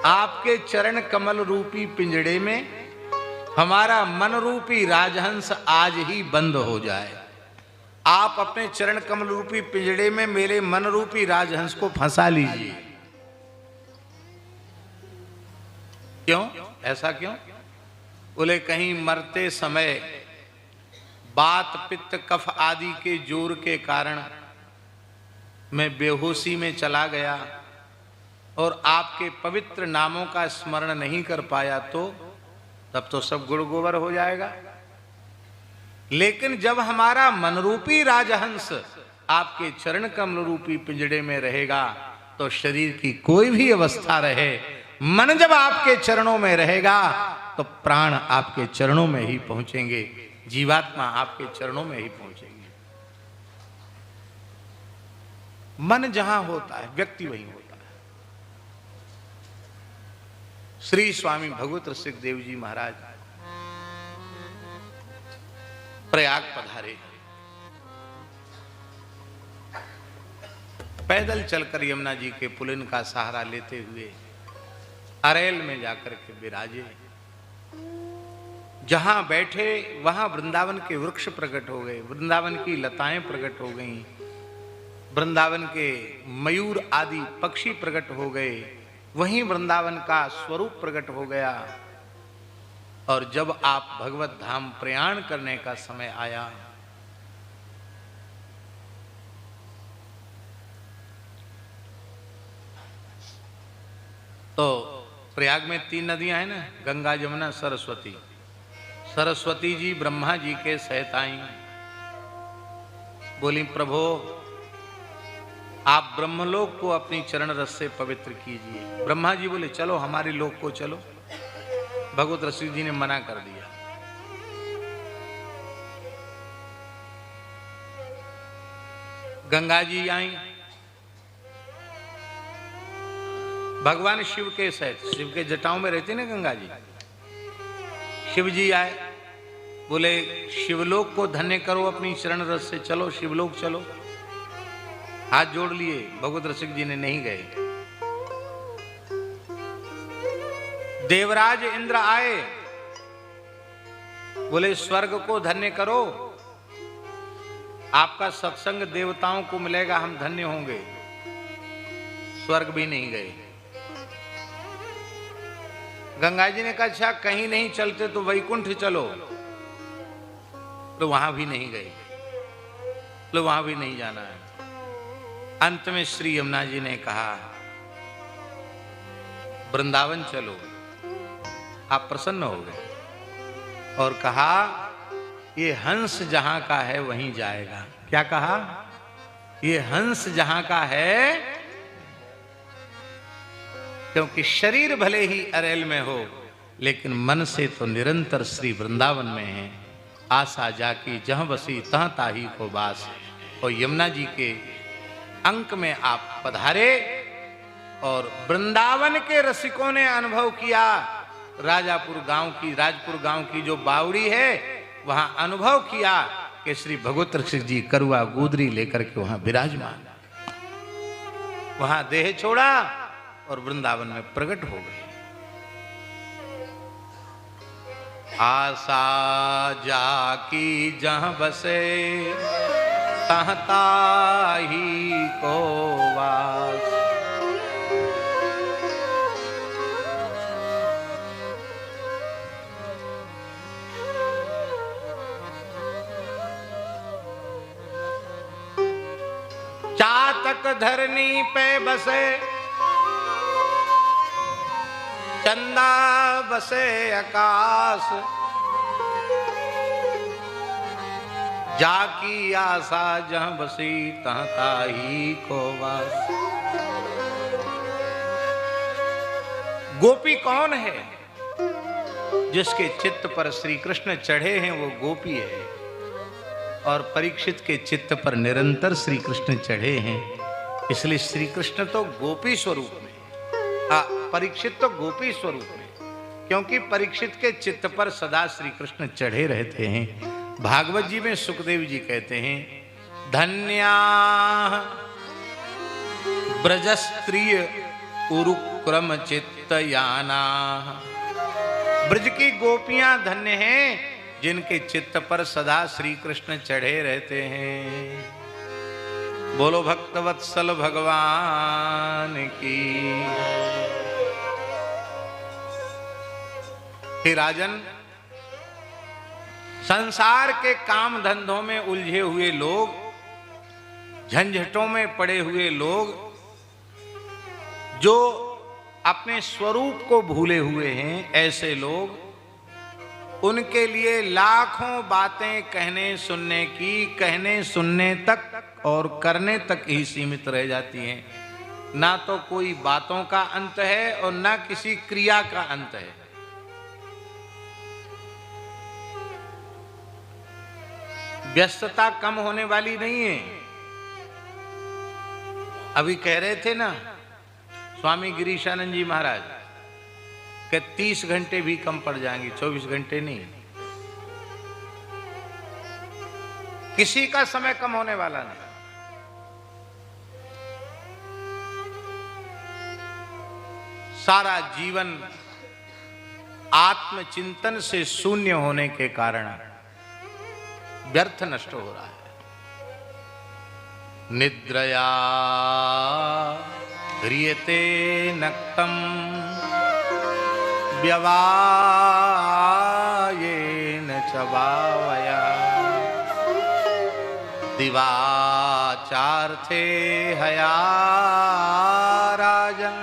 आपके चरण कमल रूपी पिंजड़े में हमारा मन रूपी राजहंस आज ही बंद हो जाए। आप अपने चरण कमल रूपी पिंजड़े में मेरे मन रूपी राजहंस को फंसा लीजिए। क्यों? ऐसा क्यों? बोले कहीं मरते समय बात पित्त कफ आदि के जोर के कारण मैं बेहोशी में चला गया और आपके पवित्र नामों का स्मरण नहीं कर पाया तो तब तो सब गुड़ गोबर हो जाएगा। लेकिन जब हमारा मन रूपी राजहंस आपके चरण कमल रूपी पिंजड़े में रहेगा तो शरीर की कोई भी अवस्था रहे, मन जब आपके चरणों में रहेगा तो प्राण आपके चरणों में ही पहुंचेंगे, जीवात्मा आपके चरणों में ही पहुंचेंगे। मन जहां होता है व्यक्ति वहीं होता है। श्री स्वामी भगवत रसिक देव जी महाराज प्रयाग पधारे। पैदल चलकर यमुना जी के पुलिन का सहारा लेते हुए अरेल में जाकर के विराजे। जहां बैठे वहां वृंदावन के वृक्ष प्रकट हो गए, वृंदावन की लताएं प्रकट हो गईं, वृंदावन के मयूर आदि पक्षी प्रकट हो गए, वहीं वृंदावन का स्वरूप प्रकट हो गया। और जब आप भगवत धाम प्रयाण करने का समय आया तो प्रयाग में 3 नदियां हैं ना, गंगा जमुना सरस्वती। सरस्वती जी ब्रह्मा जी के सहित आई, बोली प्रभु आप ब्रह्मलोक को अपनी चरण रस से पवित्र कीजिए। ब्रह्मा जी बोले चलो हमारे लोक को चलो। भगवत रसिक जी ने मना कर दिया। गंगा जी आई, भगवान शिव के सहित, शिव के जटाओं में रहते ना गंगा जी। शिव जी आए, बोले शिवलोक को धन्य करो अपनी चरण रस से, चलो शिवलोक चलो। हाथ जोड़ लिए, भगवत रसिक जी ने नहीं गए। देवराज इंद्र आए, बोले स्वर्ग को धन्य करो, आपका सत्संग देवताओं को मिलेगा, हम धन्य होंगे। स्वर्ग भी नहीं गए। गंगा जी ने कहा अच्छा कहीं नहीं चलते तो वैकुंठ चलो, तो वहां भी नहीं गए, तो वहां भी नहीं जाना है। अंत में श्री यमुना जी ने कहा वृंदावन चलो। आप प्रसन्न हो गए और कहा ये हंस जहां का है वहीं जाएगा। क्या कहा? ये हंस जहां का है, क्योंकि शरीर भले ही अरेल में हो लेकिन मन से तो निरंतर श्री वृंदावन में है। आशा जाकी जहां बसी तहां ताही को बास। और यमुना जी के अंक में आप पधारे और वृंदावन के रसिकों ने अनुभव किया। राजापुर गांव की, राजपुर गांव की जो बावड़ी है वहां अनुभव किया कि श्री भगवत रसिक जी करुआ गोदरी लेकर के वहां विराजमान, वहां देह छोड़ा और वृंदावन में प्रकट हो गए। आशा जाकी जहां बसे तहां ताही को वास। चातक धरनी पे बसे चंदा बसे आकाश। जाकी आशा जहां बसी तहां ताही को वास। गोपी कौन है? जिसके चित्त पर श्री कृष्ण चढ़े हैं वो गोपी है। और परीक्षित के चित्त पर निरंतर श्री कृष्ण चढ़े हैं, इसलिए श्री कृष्ण तो गोपी स्वरूप में, परीक्षित तो गोपी स्वरूप में। क्योंकि परीक्षित के चित्त पर सदा श्री कृष्ण चढ़े रहते हैं। भागवत जी में सुखदेव जी कहते हैं, धन्या ब्रजस्त्रिय उरुक्रम चित्तयाना। ब्रज की गोपियां धन्य हैं जिनके चित्त पर सदा श्री कृष्ण चढ़े रहते हैं। बोलो भक्तवत्सल भगवान की। हे राजन, संसार के काम धंधों में उलझे हुए लोग, झंझटों में पड़े हुए लोग, जो अपने स्वरूप को भूले हुए हैं, ऐसे लोग, उनके लिए लाखों बातें कहने सुनने तक और करने तक ही सीमित रह जाती हैं। ना तो कोई बातों का अंत है और ना किसी क्रिया का अंत है। व्यस्तता कम होने वाली नहीं है। अभी कह रहे थे ना स्वामी गिरीशानंद जी महाराज कि 30 घंटे भी कम पड़ जाएंगे, 24 घंटे नहीं। किसी का समय कम होने वाला नहीं। सारा जीवन आत्मचिंतन से शून्य होने के कारण व्यर्थ नष्ट हो रहा है। निद्रया ह्रियते नक्तम व्यवायेन च भावया दिवाचार्थे हया राजन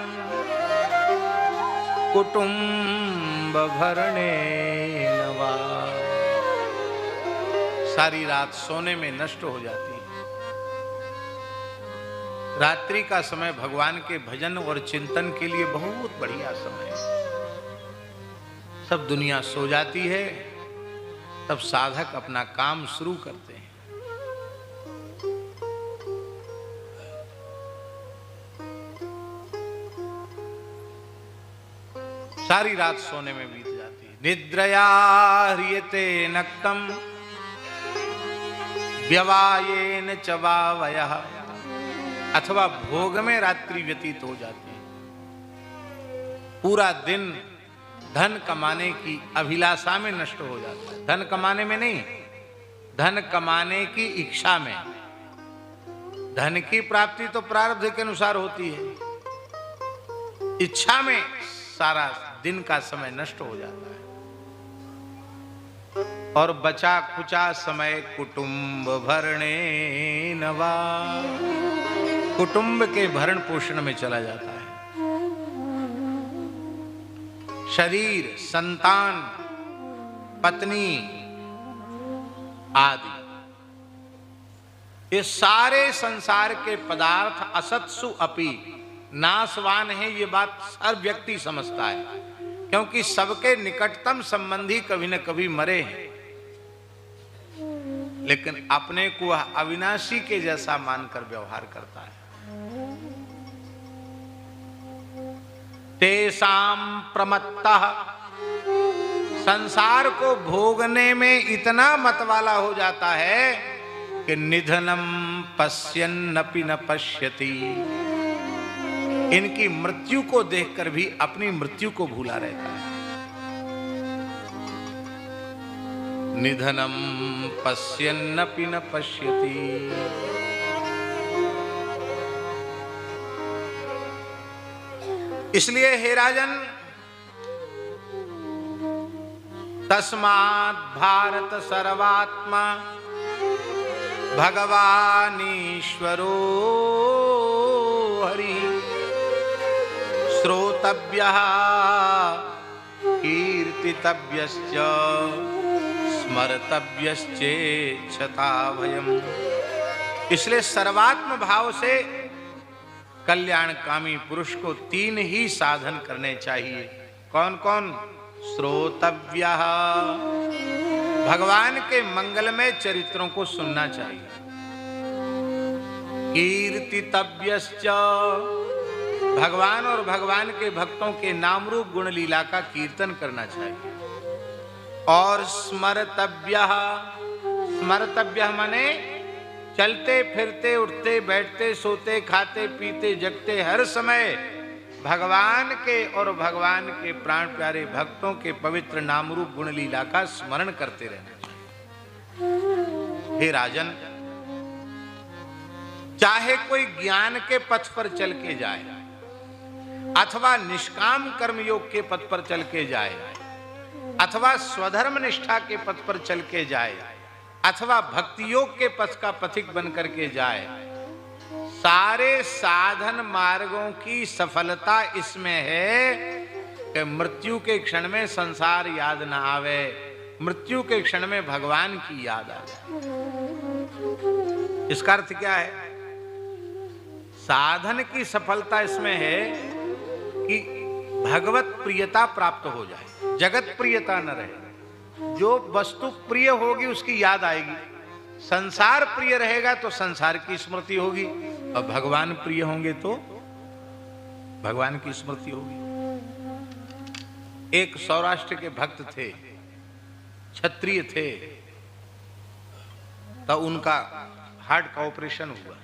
कुटुंब भरणे नवा। सारी रात सोने में नष्ट हो जाती है। रात्रि का समय भगवान के भजन और चिंतन के लिए बहुत बढ़िया समय है। सब दुनिया सो जाती है, तब साधक अपना काम शुरू करते हैं। सारी रात सोने में बीत जाती है। निद्रया ह्रियते नक्तम व्यवायेन च वावयः, अथवा भोग में रात्रि व्यतीत हो जाती है। पूरा दिन धन कमाने की अभिलाषा में नष्ट हो जाता है। धन कमाने में नहीं, धन कमाने की इच्छा में। धन की प्राप्ति तो प्रारब्ध के अनुसार होती है। इच्छा में सारा दिन का समय नष्ट हो जाता है और बचा कुचा समय कुटुंब भरणे नवा, कुटुंब के भरण पोषण में चला जाता है। शरीर, संतान, पत्नी आदि, ये सारे संसार के पदार्थ असत्सु अपि नाशवान है। ये बात हर व्यक्ति समझता है, क्योंकि सबके निकटतम संबंधी कभी न कभी मरे हैं, लेकिन अपने को वह अविनाशी के जैसा मानकर व्यवहार करता है। तेसाम प्रमत्तः, संसार को भोगने में इतना मतवाला हो जाता है कि निधनम पश्यन्नपि न पश्यति, इनकी मृत्यु को देखकर भी अपनी मृत्यु को भूला रहता है। निधनम पश्यन्नपि न पश्यति। इसलिए हे राजन, तस्मात् भारत सर्वात्मा भगवानीश्वरो हरि, श्रोतव्यः कीर्तितव्यश्च स्मर्तव्यश्चेच्छता भयम्। इसलिए सर्वात्म भाव से कल्याणकामी पुरुष को 3 ही साधन करने चाहिए। कौन कौन? श्रोतव्यः, भगवान के मंगलमय चरित्रों को सुनना चाहिए। कीर्तितव्यश्च, भगवान और भगवान के भक्तों के नाम रूप गुण लीला का कीर्तन करना चाहिए। और स्मर्तव्य, स्मर्तव्य माने चलते फिरते उठते बैठते सोते खाते पीते जगते हर समय भगवान के और भगवान के प्राण प्यारे भक्तों के पवित्र नाम रूप गुण लीला का स्मरण करते रहना चाहिए। हे राजन, चाहे कोई ज्ञान के पथ पर चल के जाए अथवा निष्काम कर्मयोग के पथ पर चल के जाए अथवा स्वधर्म निष्ठा के पथ पर चल के जाए अथवा भक्ति योग के पथ का पथिक बन करके जाए, सारे साधन मार्गों की सफलता इसमें है कि मृत्यु के क्षण में संसार याद ना आवे, मृत्यु के क्षण में भगवान की याद आ जाए। इसका अर्थ क्या है? साधन की सफलता इसमें है कि भगवत प्रियता प्राप्त हो जाए, जगत प्रियता न रहे। जो वस्तु प्रिय होगी उसकी याद आएगी, संसार प्रिय रहेगा तो संसार की स्मृति होगी, और भगवान प्रिय होंगे तो भगवान की स्मृति होगी। एक सौराष्ट्र के भक्त थे, क्षत्रिय थे, तो उनका हार्ट का ऑपरेशन हुआ,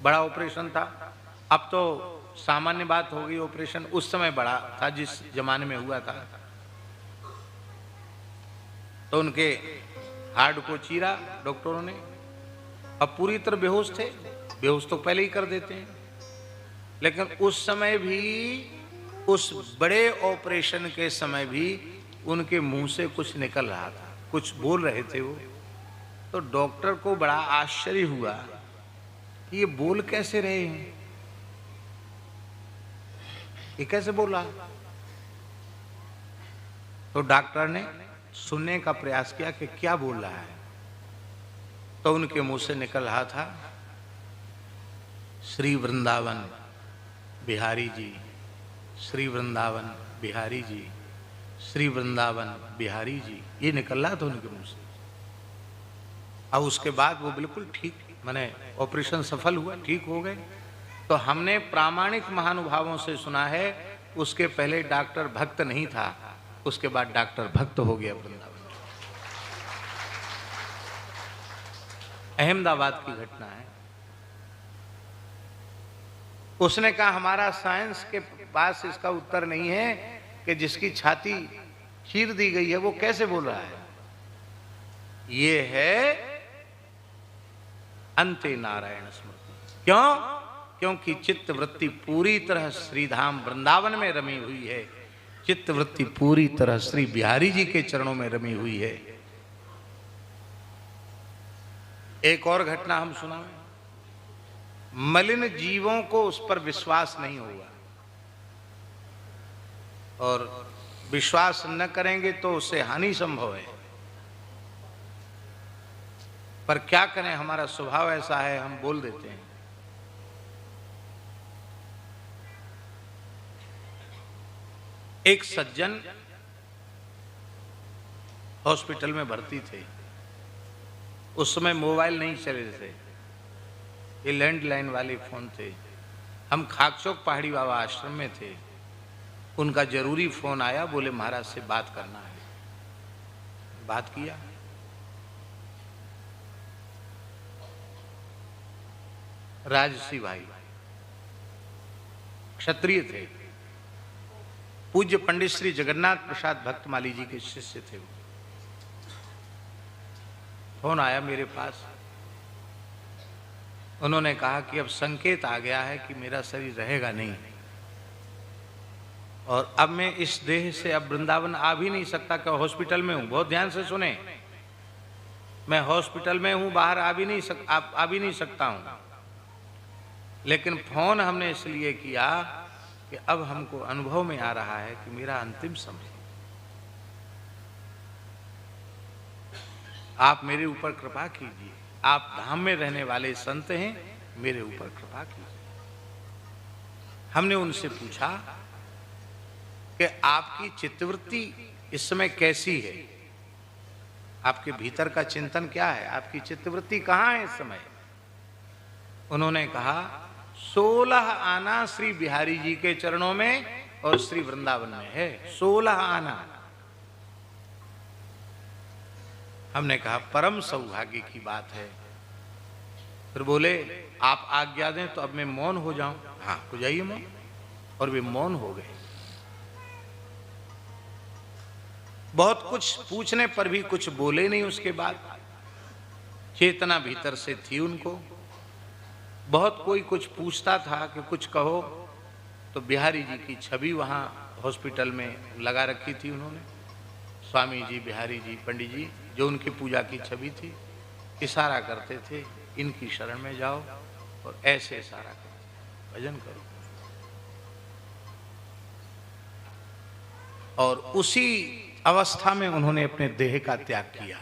बड़ा ऑपरेशन था। अब तो सामान्य बात हो गई ऑपरेशन, उस समय बड़ा था जिस जमाने में हुआ था। तो उनके हार्ट को चीरा डॉक्टरों ने, अब पूरी तरह बेहोश थे, बेहोश तो पहले ही कर देते हैं, लेकिन उस समय भी, उस बड़े ऑपरेशन के समय भी उनके मुंह से कुछ निकल रहा था, कुछ बोल रहे थे वो। तो डॉक्टर को बड़ा आश्चर्य हुआ कि ये बोल कैसे रहे हैं, ये कैसे बोल रहा। तो डॉक्टर ने सुनने का प्रयास किया कि क्या बोल रहा है। तो उनके मुंह से निकल रहा था, श्री वृंदावन बिहारी जी, श्री वृंदावन बिहारी जी, श्री वृंदावन बिहारी जी, ये निकल रहा था उनके मुंह से। अब उसके बाद वो बिल्कुल ठीक, माने ऑपरेशन सफल हुआ, ठीक हो गए। तो हमने प्रामाणिक महानुभावों से सुना है, उसके पहले डॉक्टर भक्त नहीं था, उसके बाद डॉक्टर भक्त हो गया वृंदावन। अहमदाबाद की घटना है। उसने कहा हमारा साइंस के पास इसका उत्तर नहीं है कि जिसकी छाती चीर दी गई है वो कैसे बोल रहा है। ये है अंते नारायण स्मृति। क्यों? क्योंकि चित्त वृत्ति पूरी तरह श्रीधाम वृंदावन में रमी हुई है, चित्त वृत्ति पूरी तरह श्री बिहारी जी के चरणों में रमी हुई है। एक और घटना हम सुना, मलिन जीवों को उस पर विश्वास नहीं हुआ, और विश्वास न करेंगे तो उससे हानि संभव है। पर क्या करें, हमारा स्वभाव ऐसा है, हम बोल देते हैं। एक सज्जन हॉस्पिटल में भर्ती थे, उस समय मोबाइल नहीं चले थे, ये लैंडलाइन वाले फोन थे। हम खाकचौक पहाड़ी बाबा आश्रम में थे, उनका जरूरी फोन आया, बोले महाराज से बात करना है। बात किया, राजसी भाई, क्षत्रिय थे, पूज्य पंडित श्री जगन्नाथ प्रसाद भक्तमाली जी के शिष्य थे। फोन आया मेरे पास, उन्होंने कहा कि अब संकेत आ गया है कि मेरा शरीर रहेगा नहीं, और अब मैं इस देह से अब वृंदावन आ भी नहीं सकता, कि हॉस्पिटल में हूं। बहुत ध्यान से सुने, मैं हॉस्पिटल में हूं, बाहर आ भी नहीं सकता हूं। लेकिन फोन हमने इसलिए किया कि अब हमको अनुभव में आ रहा है कि मेरा अंतिम समय, आप मेरे ऊपर कृपा कीजिए, आप धाम में रहने वाले संत हैं, मेरे ऊपर कृपा कीजिए। हमने उनसे पूछा कि आपकी चित्तवृत्ति इस समय कैसी है, आपके भीतर का चिंतन क्या है, आपकी चित्तवृत्ति कहाँ है इस समय। उन्होंने कहा 16 आना श्री बिहारी जी के चरणों में और श्री वृंदावन में है। 16 आना। हमने कहा परम सौभाग्य की बात है। फिर बोले आप आज्ञा दें तो अब मैं मौन हो जाऊं। हाँ, हो जाइए मौन। और वे मौन हो गए। बहुत कुछ पूछने पर भी कुछ बोले नहीं। उसके बाद चेतना भीतर से थी उनको। बहुत कोई कुछ पूछता था कि कुछ कहो, तो बिहारी जी की छवि वहाँ हॉस्पिटल में लगा रखी थी उन्होंने। स्वामी जी, बिहारी जी, पंडित जी, जो उनकी पूजा की छवि थी, इशारा करते थे इनकी शरण में जाओ और ऐसे इशारा करो, भजन करो। और उसी अवस्था में उन्होंने अपने देह का त्याग किया।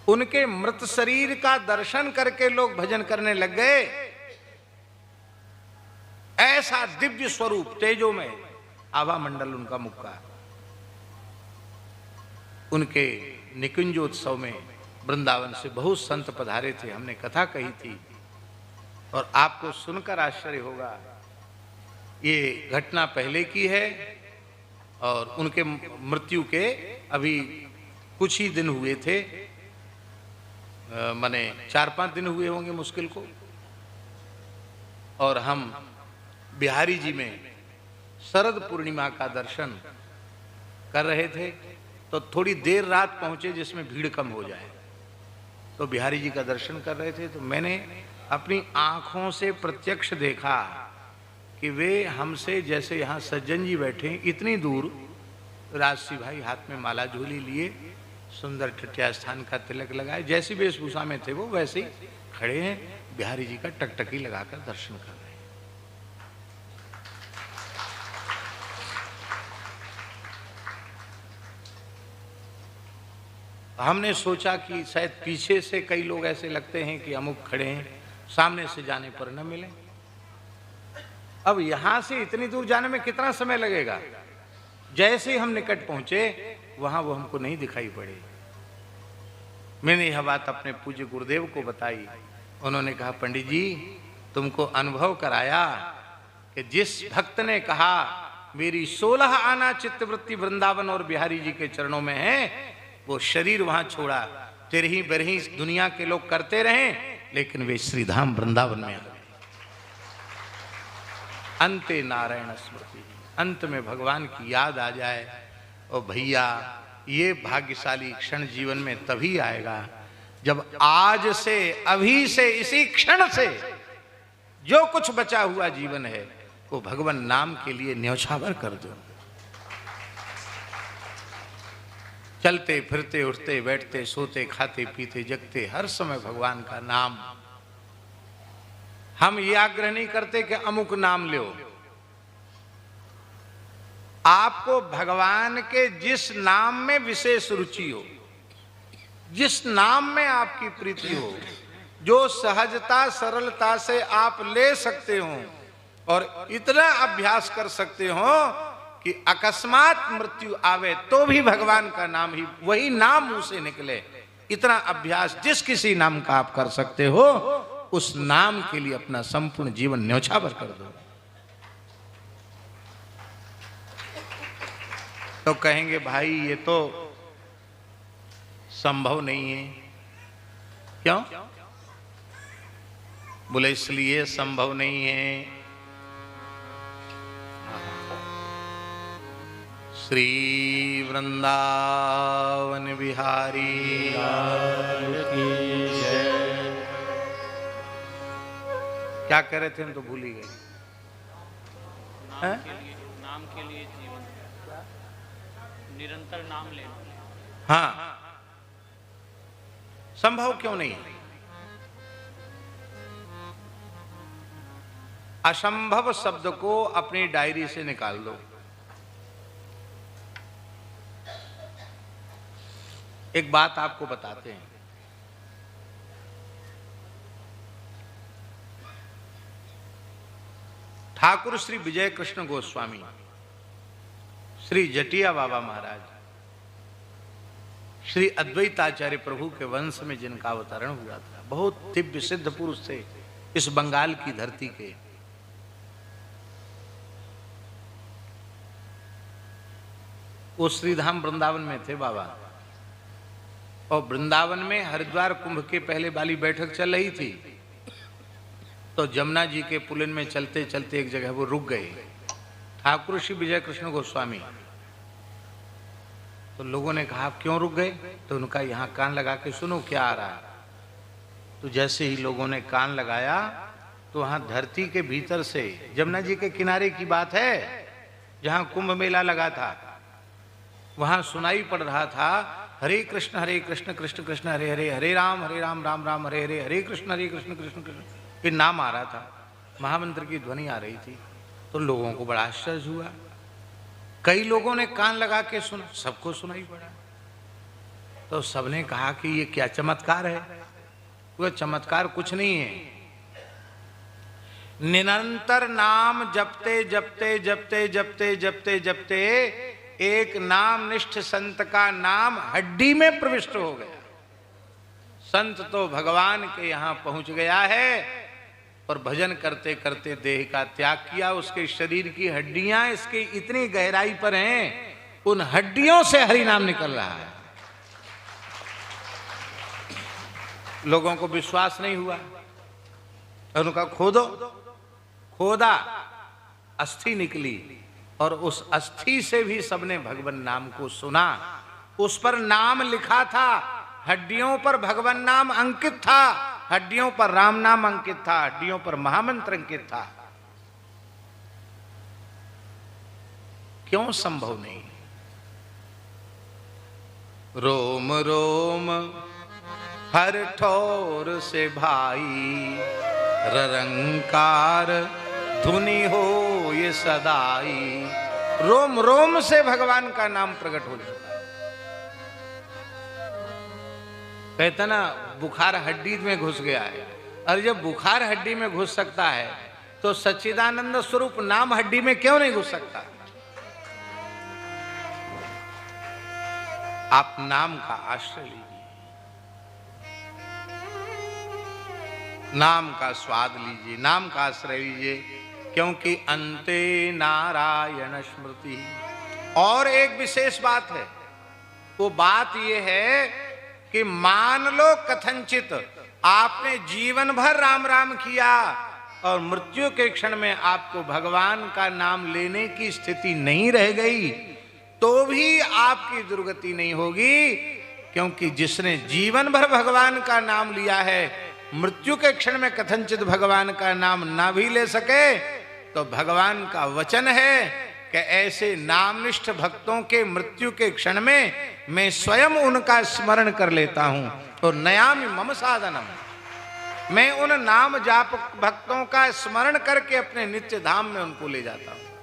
उनके मृत शरीर का दर्शन करके लोग भजन करने लग गए। ऐसा दिव्य स्वरूप, तेजोमय आभा मंडल उनका मुख का। उनके निकुंजोत्सव में वृंदावन से बहुत संत पधारे थे। हमने कथा कही थी और आपको सुनकर आश्चर्य होगा। ये घटना पहले की है और उनके मृत्यु के अभी कुछ ही दिन हुए थे। माने 4-5 दिन हुए होंगे मुश्किल को। और हम बिहारी जी में शरद पूर्णिमा का दर्शन कर रहे थे, तो थोड़ी देर रात पहुंचे जिसमें भीड़ कम हो जाए। तो बिहारी जी का दर्शन कर रहे थे, तो मैंने अपनी आंखों से प्रत्यक्ष देखा कि वे हमसे जैसे यहाँ सज्जन जी बैठे इतनी दूर, राजसी भाई हाथ में माला झोली लिए, सुंदर टटिया स्थान का तिलक लगाए, जैसी वेशभूषा में थे वो वैसे ही खड़े हैं। बिहारी जी का टकटकी लगाकर दर्शन कर रहे हैं। हमने सोचा कि शायद पीछे से कई लोग ऐसे लगते हैं कि अमुक खड़े हैं, सामने से जाने पर न मिले। अब यहां से इतनी दूर जाने में कितना समय लगेगा। जैसे ही हम निकट पहुंचे, वहां वो हमको नहीं दिखाई पड़े। मैंने यह बात अपने पूज्य गुरुदेव को बताई। उन्होंने कहा, पंडित जी तुमको अनुभव कराया कि जिस भक्त ने कहा मेरी 16 आना चित्तवृत्ति वृंदावन और बिहारी जी के चरणों में है, वो शरीर वहां छोड़ा। तेरही बरही दुनिया के लोग करते रहे, लेकिन वे श्रीधाम वृंदावन में आ गए। अंते नारायण स्मृति, अंत में भगवान की याद आ जाए। और भैया ये भाग्यशाली क्षण जीवन में तभी आएगा जब आज से, अभी से, इसी क्षण से जो कुछ बचा हुआ जीवन है वो भगवान नाम के लिए न्यौछावर कर दो। चलते फिरते, उठते बैठते, सोते खाते पीते जगते, हर समय भगवान का नाम। हम ये आग्रह नहीं करते कि अमुक नाम लो। आपको भगवान के जिस नाम में विशेष रुचि हो, जिस नाम में आपकी प्रीति हो, जो सहजता सरलता से आप ले सकते हो और इतना अभ्यास कर सकते हो कि अकस्मात मृत्यु आवे तो भी भगवान का नाम ही, वही नाम मुंह से निकले, इतना अभ्यास जिस किसी नाम का आप कर सकते हो, उस नाम के लिए अपना संपूर्ण जीवन न्यौछावर कर दो। तो कहेंगे भाई ये तो संभव नहीं है। क्यों? बोले इसलिए संभव नहीं है, श्री वृंदावन बिहारी क्या कह रहे थे, हम तो भूल ही गए। नाम के लिए जीवन, निरंतर नाम लेना। हाँ, संभव क्यों नहीं? असंभव शब्द को अपनी डायरी से निकाल दो। एक बात आपको बताते हैं। ठाकुर श्री विजय कृष्ण गोस्वामी, श्री जटिया बाबा महाराज, श्री अद्वैताचार्य प्रभु के वंश में जिनका अवतरण हुआ था, बहुत दिव्य सिद्ध पुरुष थे इस बंगाल की धरती के। वो श्रीधाम वृंदावन में थे बाबा, और वृंदावन में हरिद्वार कुंभ के पहले वाली बैठक चल रही थी, तो जमुना जी के पुलिन में चलते चलते एक जगह वो रुक गए, ठाकुर श्री विजय कृष्ण गोस्वामी। तो लोगों ने कहा क्यों रुक गए? तो उनका यहाँ कान लगा के सुनो क्या आ रहा है। तो जैसे ही लोगों ने कान लगाया तो वहां धरती के भीतर से, जमुना जी के किनारे की बात है जहां कुंभ मेला लगा था, वहां सुनाई पड़ रहा था हरे कृष्ण कृष्ण कृष्ण हरे हरे, हरे राम राम राम हरे हरे, हरे कृष्ण कृष्ण कृष्ण, ये नाम आ रहा था, महामंत्र की ध्वनि आ रही थी। तो लोगों को बड़ा आश्चर्य हुआ, कई लोगों ने कान लगा के सुना, सबको सुनाई पड़ा। तो सबने कहा कि ये क्या चमत्कार है? वो चमत्कार कुछ नहीं है, निरंतर नाम जपते जपते जपते जपते जपते जपते एक नाम निष्ठ संत का नाम हड्डी में प्रविष्ट हो गया। संत तो भगवान के यहां पहुंच गया है और भजन करते करते देह का त्याग किया, उसके शरीर की हड्डियां इसके इतनी गहराई पर हैं, उन हड्डियों से हरि नाम निकल रहा है। लोगों को विश्वास नहीं हुआ, उनका खोदा अस्थि निकली, और उस अस्थि से भी सबने भगवान नाम को सुना। उस पर नाम लिखा था, हड्डियों पर भगवान नाम अंकित था, हड्डियों पर राम नाम अंकित था, हड्डियों पर महामंत्र अंकित था। क्यों संभव नहीं? रोम रोम हर ठोर से भाई, ररंकार धुनि हो ये सदाई। रोम रोम से भगवान का नाम प्रकट हो जाता है। कहता ना बुखार हड्डी में घुस गया है, और जब बुखार हड्डी में घुस सकता है तो सच्चिदानंद स्वरूप नाम हड्डी में क्यों नहीं घुस सकता? आप नाम का आश्रय लीजिए, नाम का स्वाद लीजिए, नाम का आश्रय लीजिए, क्योंकि अंते नारायण स्मृति। और एक विशेष बात है, वो बात ये है कि मान लो कथनचित आपने जीवन भर राम राम किया और मृत्यु के क्षण में आपको भगवान का नाम लेने की स्थिति नहीं रह गई, तो भी आपकी दुर्गति नहीं होगी, क्योंकि जिसने जीवन भर भगवान का नाम लिया है, मृत्यु के क्षण में कथनचित भगवान का नाम ना भी ले सके, तो भगवान का वचन है कि ऐसे नामनिष्ठ भक्तों के मृत्यु के क्षण में मैं स्वयं उनका स्मरण कर लेता हूं, तो नयामि मम साधनम, मैं उन नाम जाप भक्तों का स्मरण करके अपने नित्य धाम में उनको ले जाता हूं।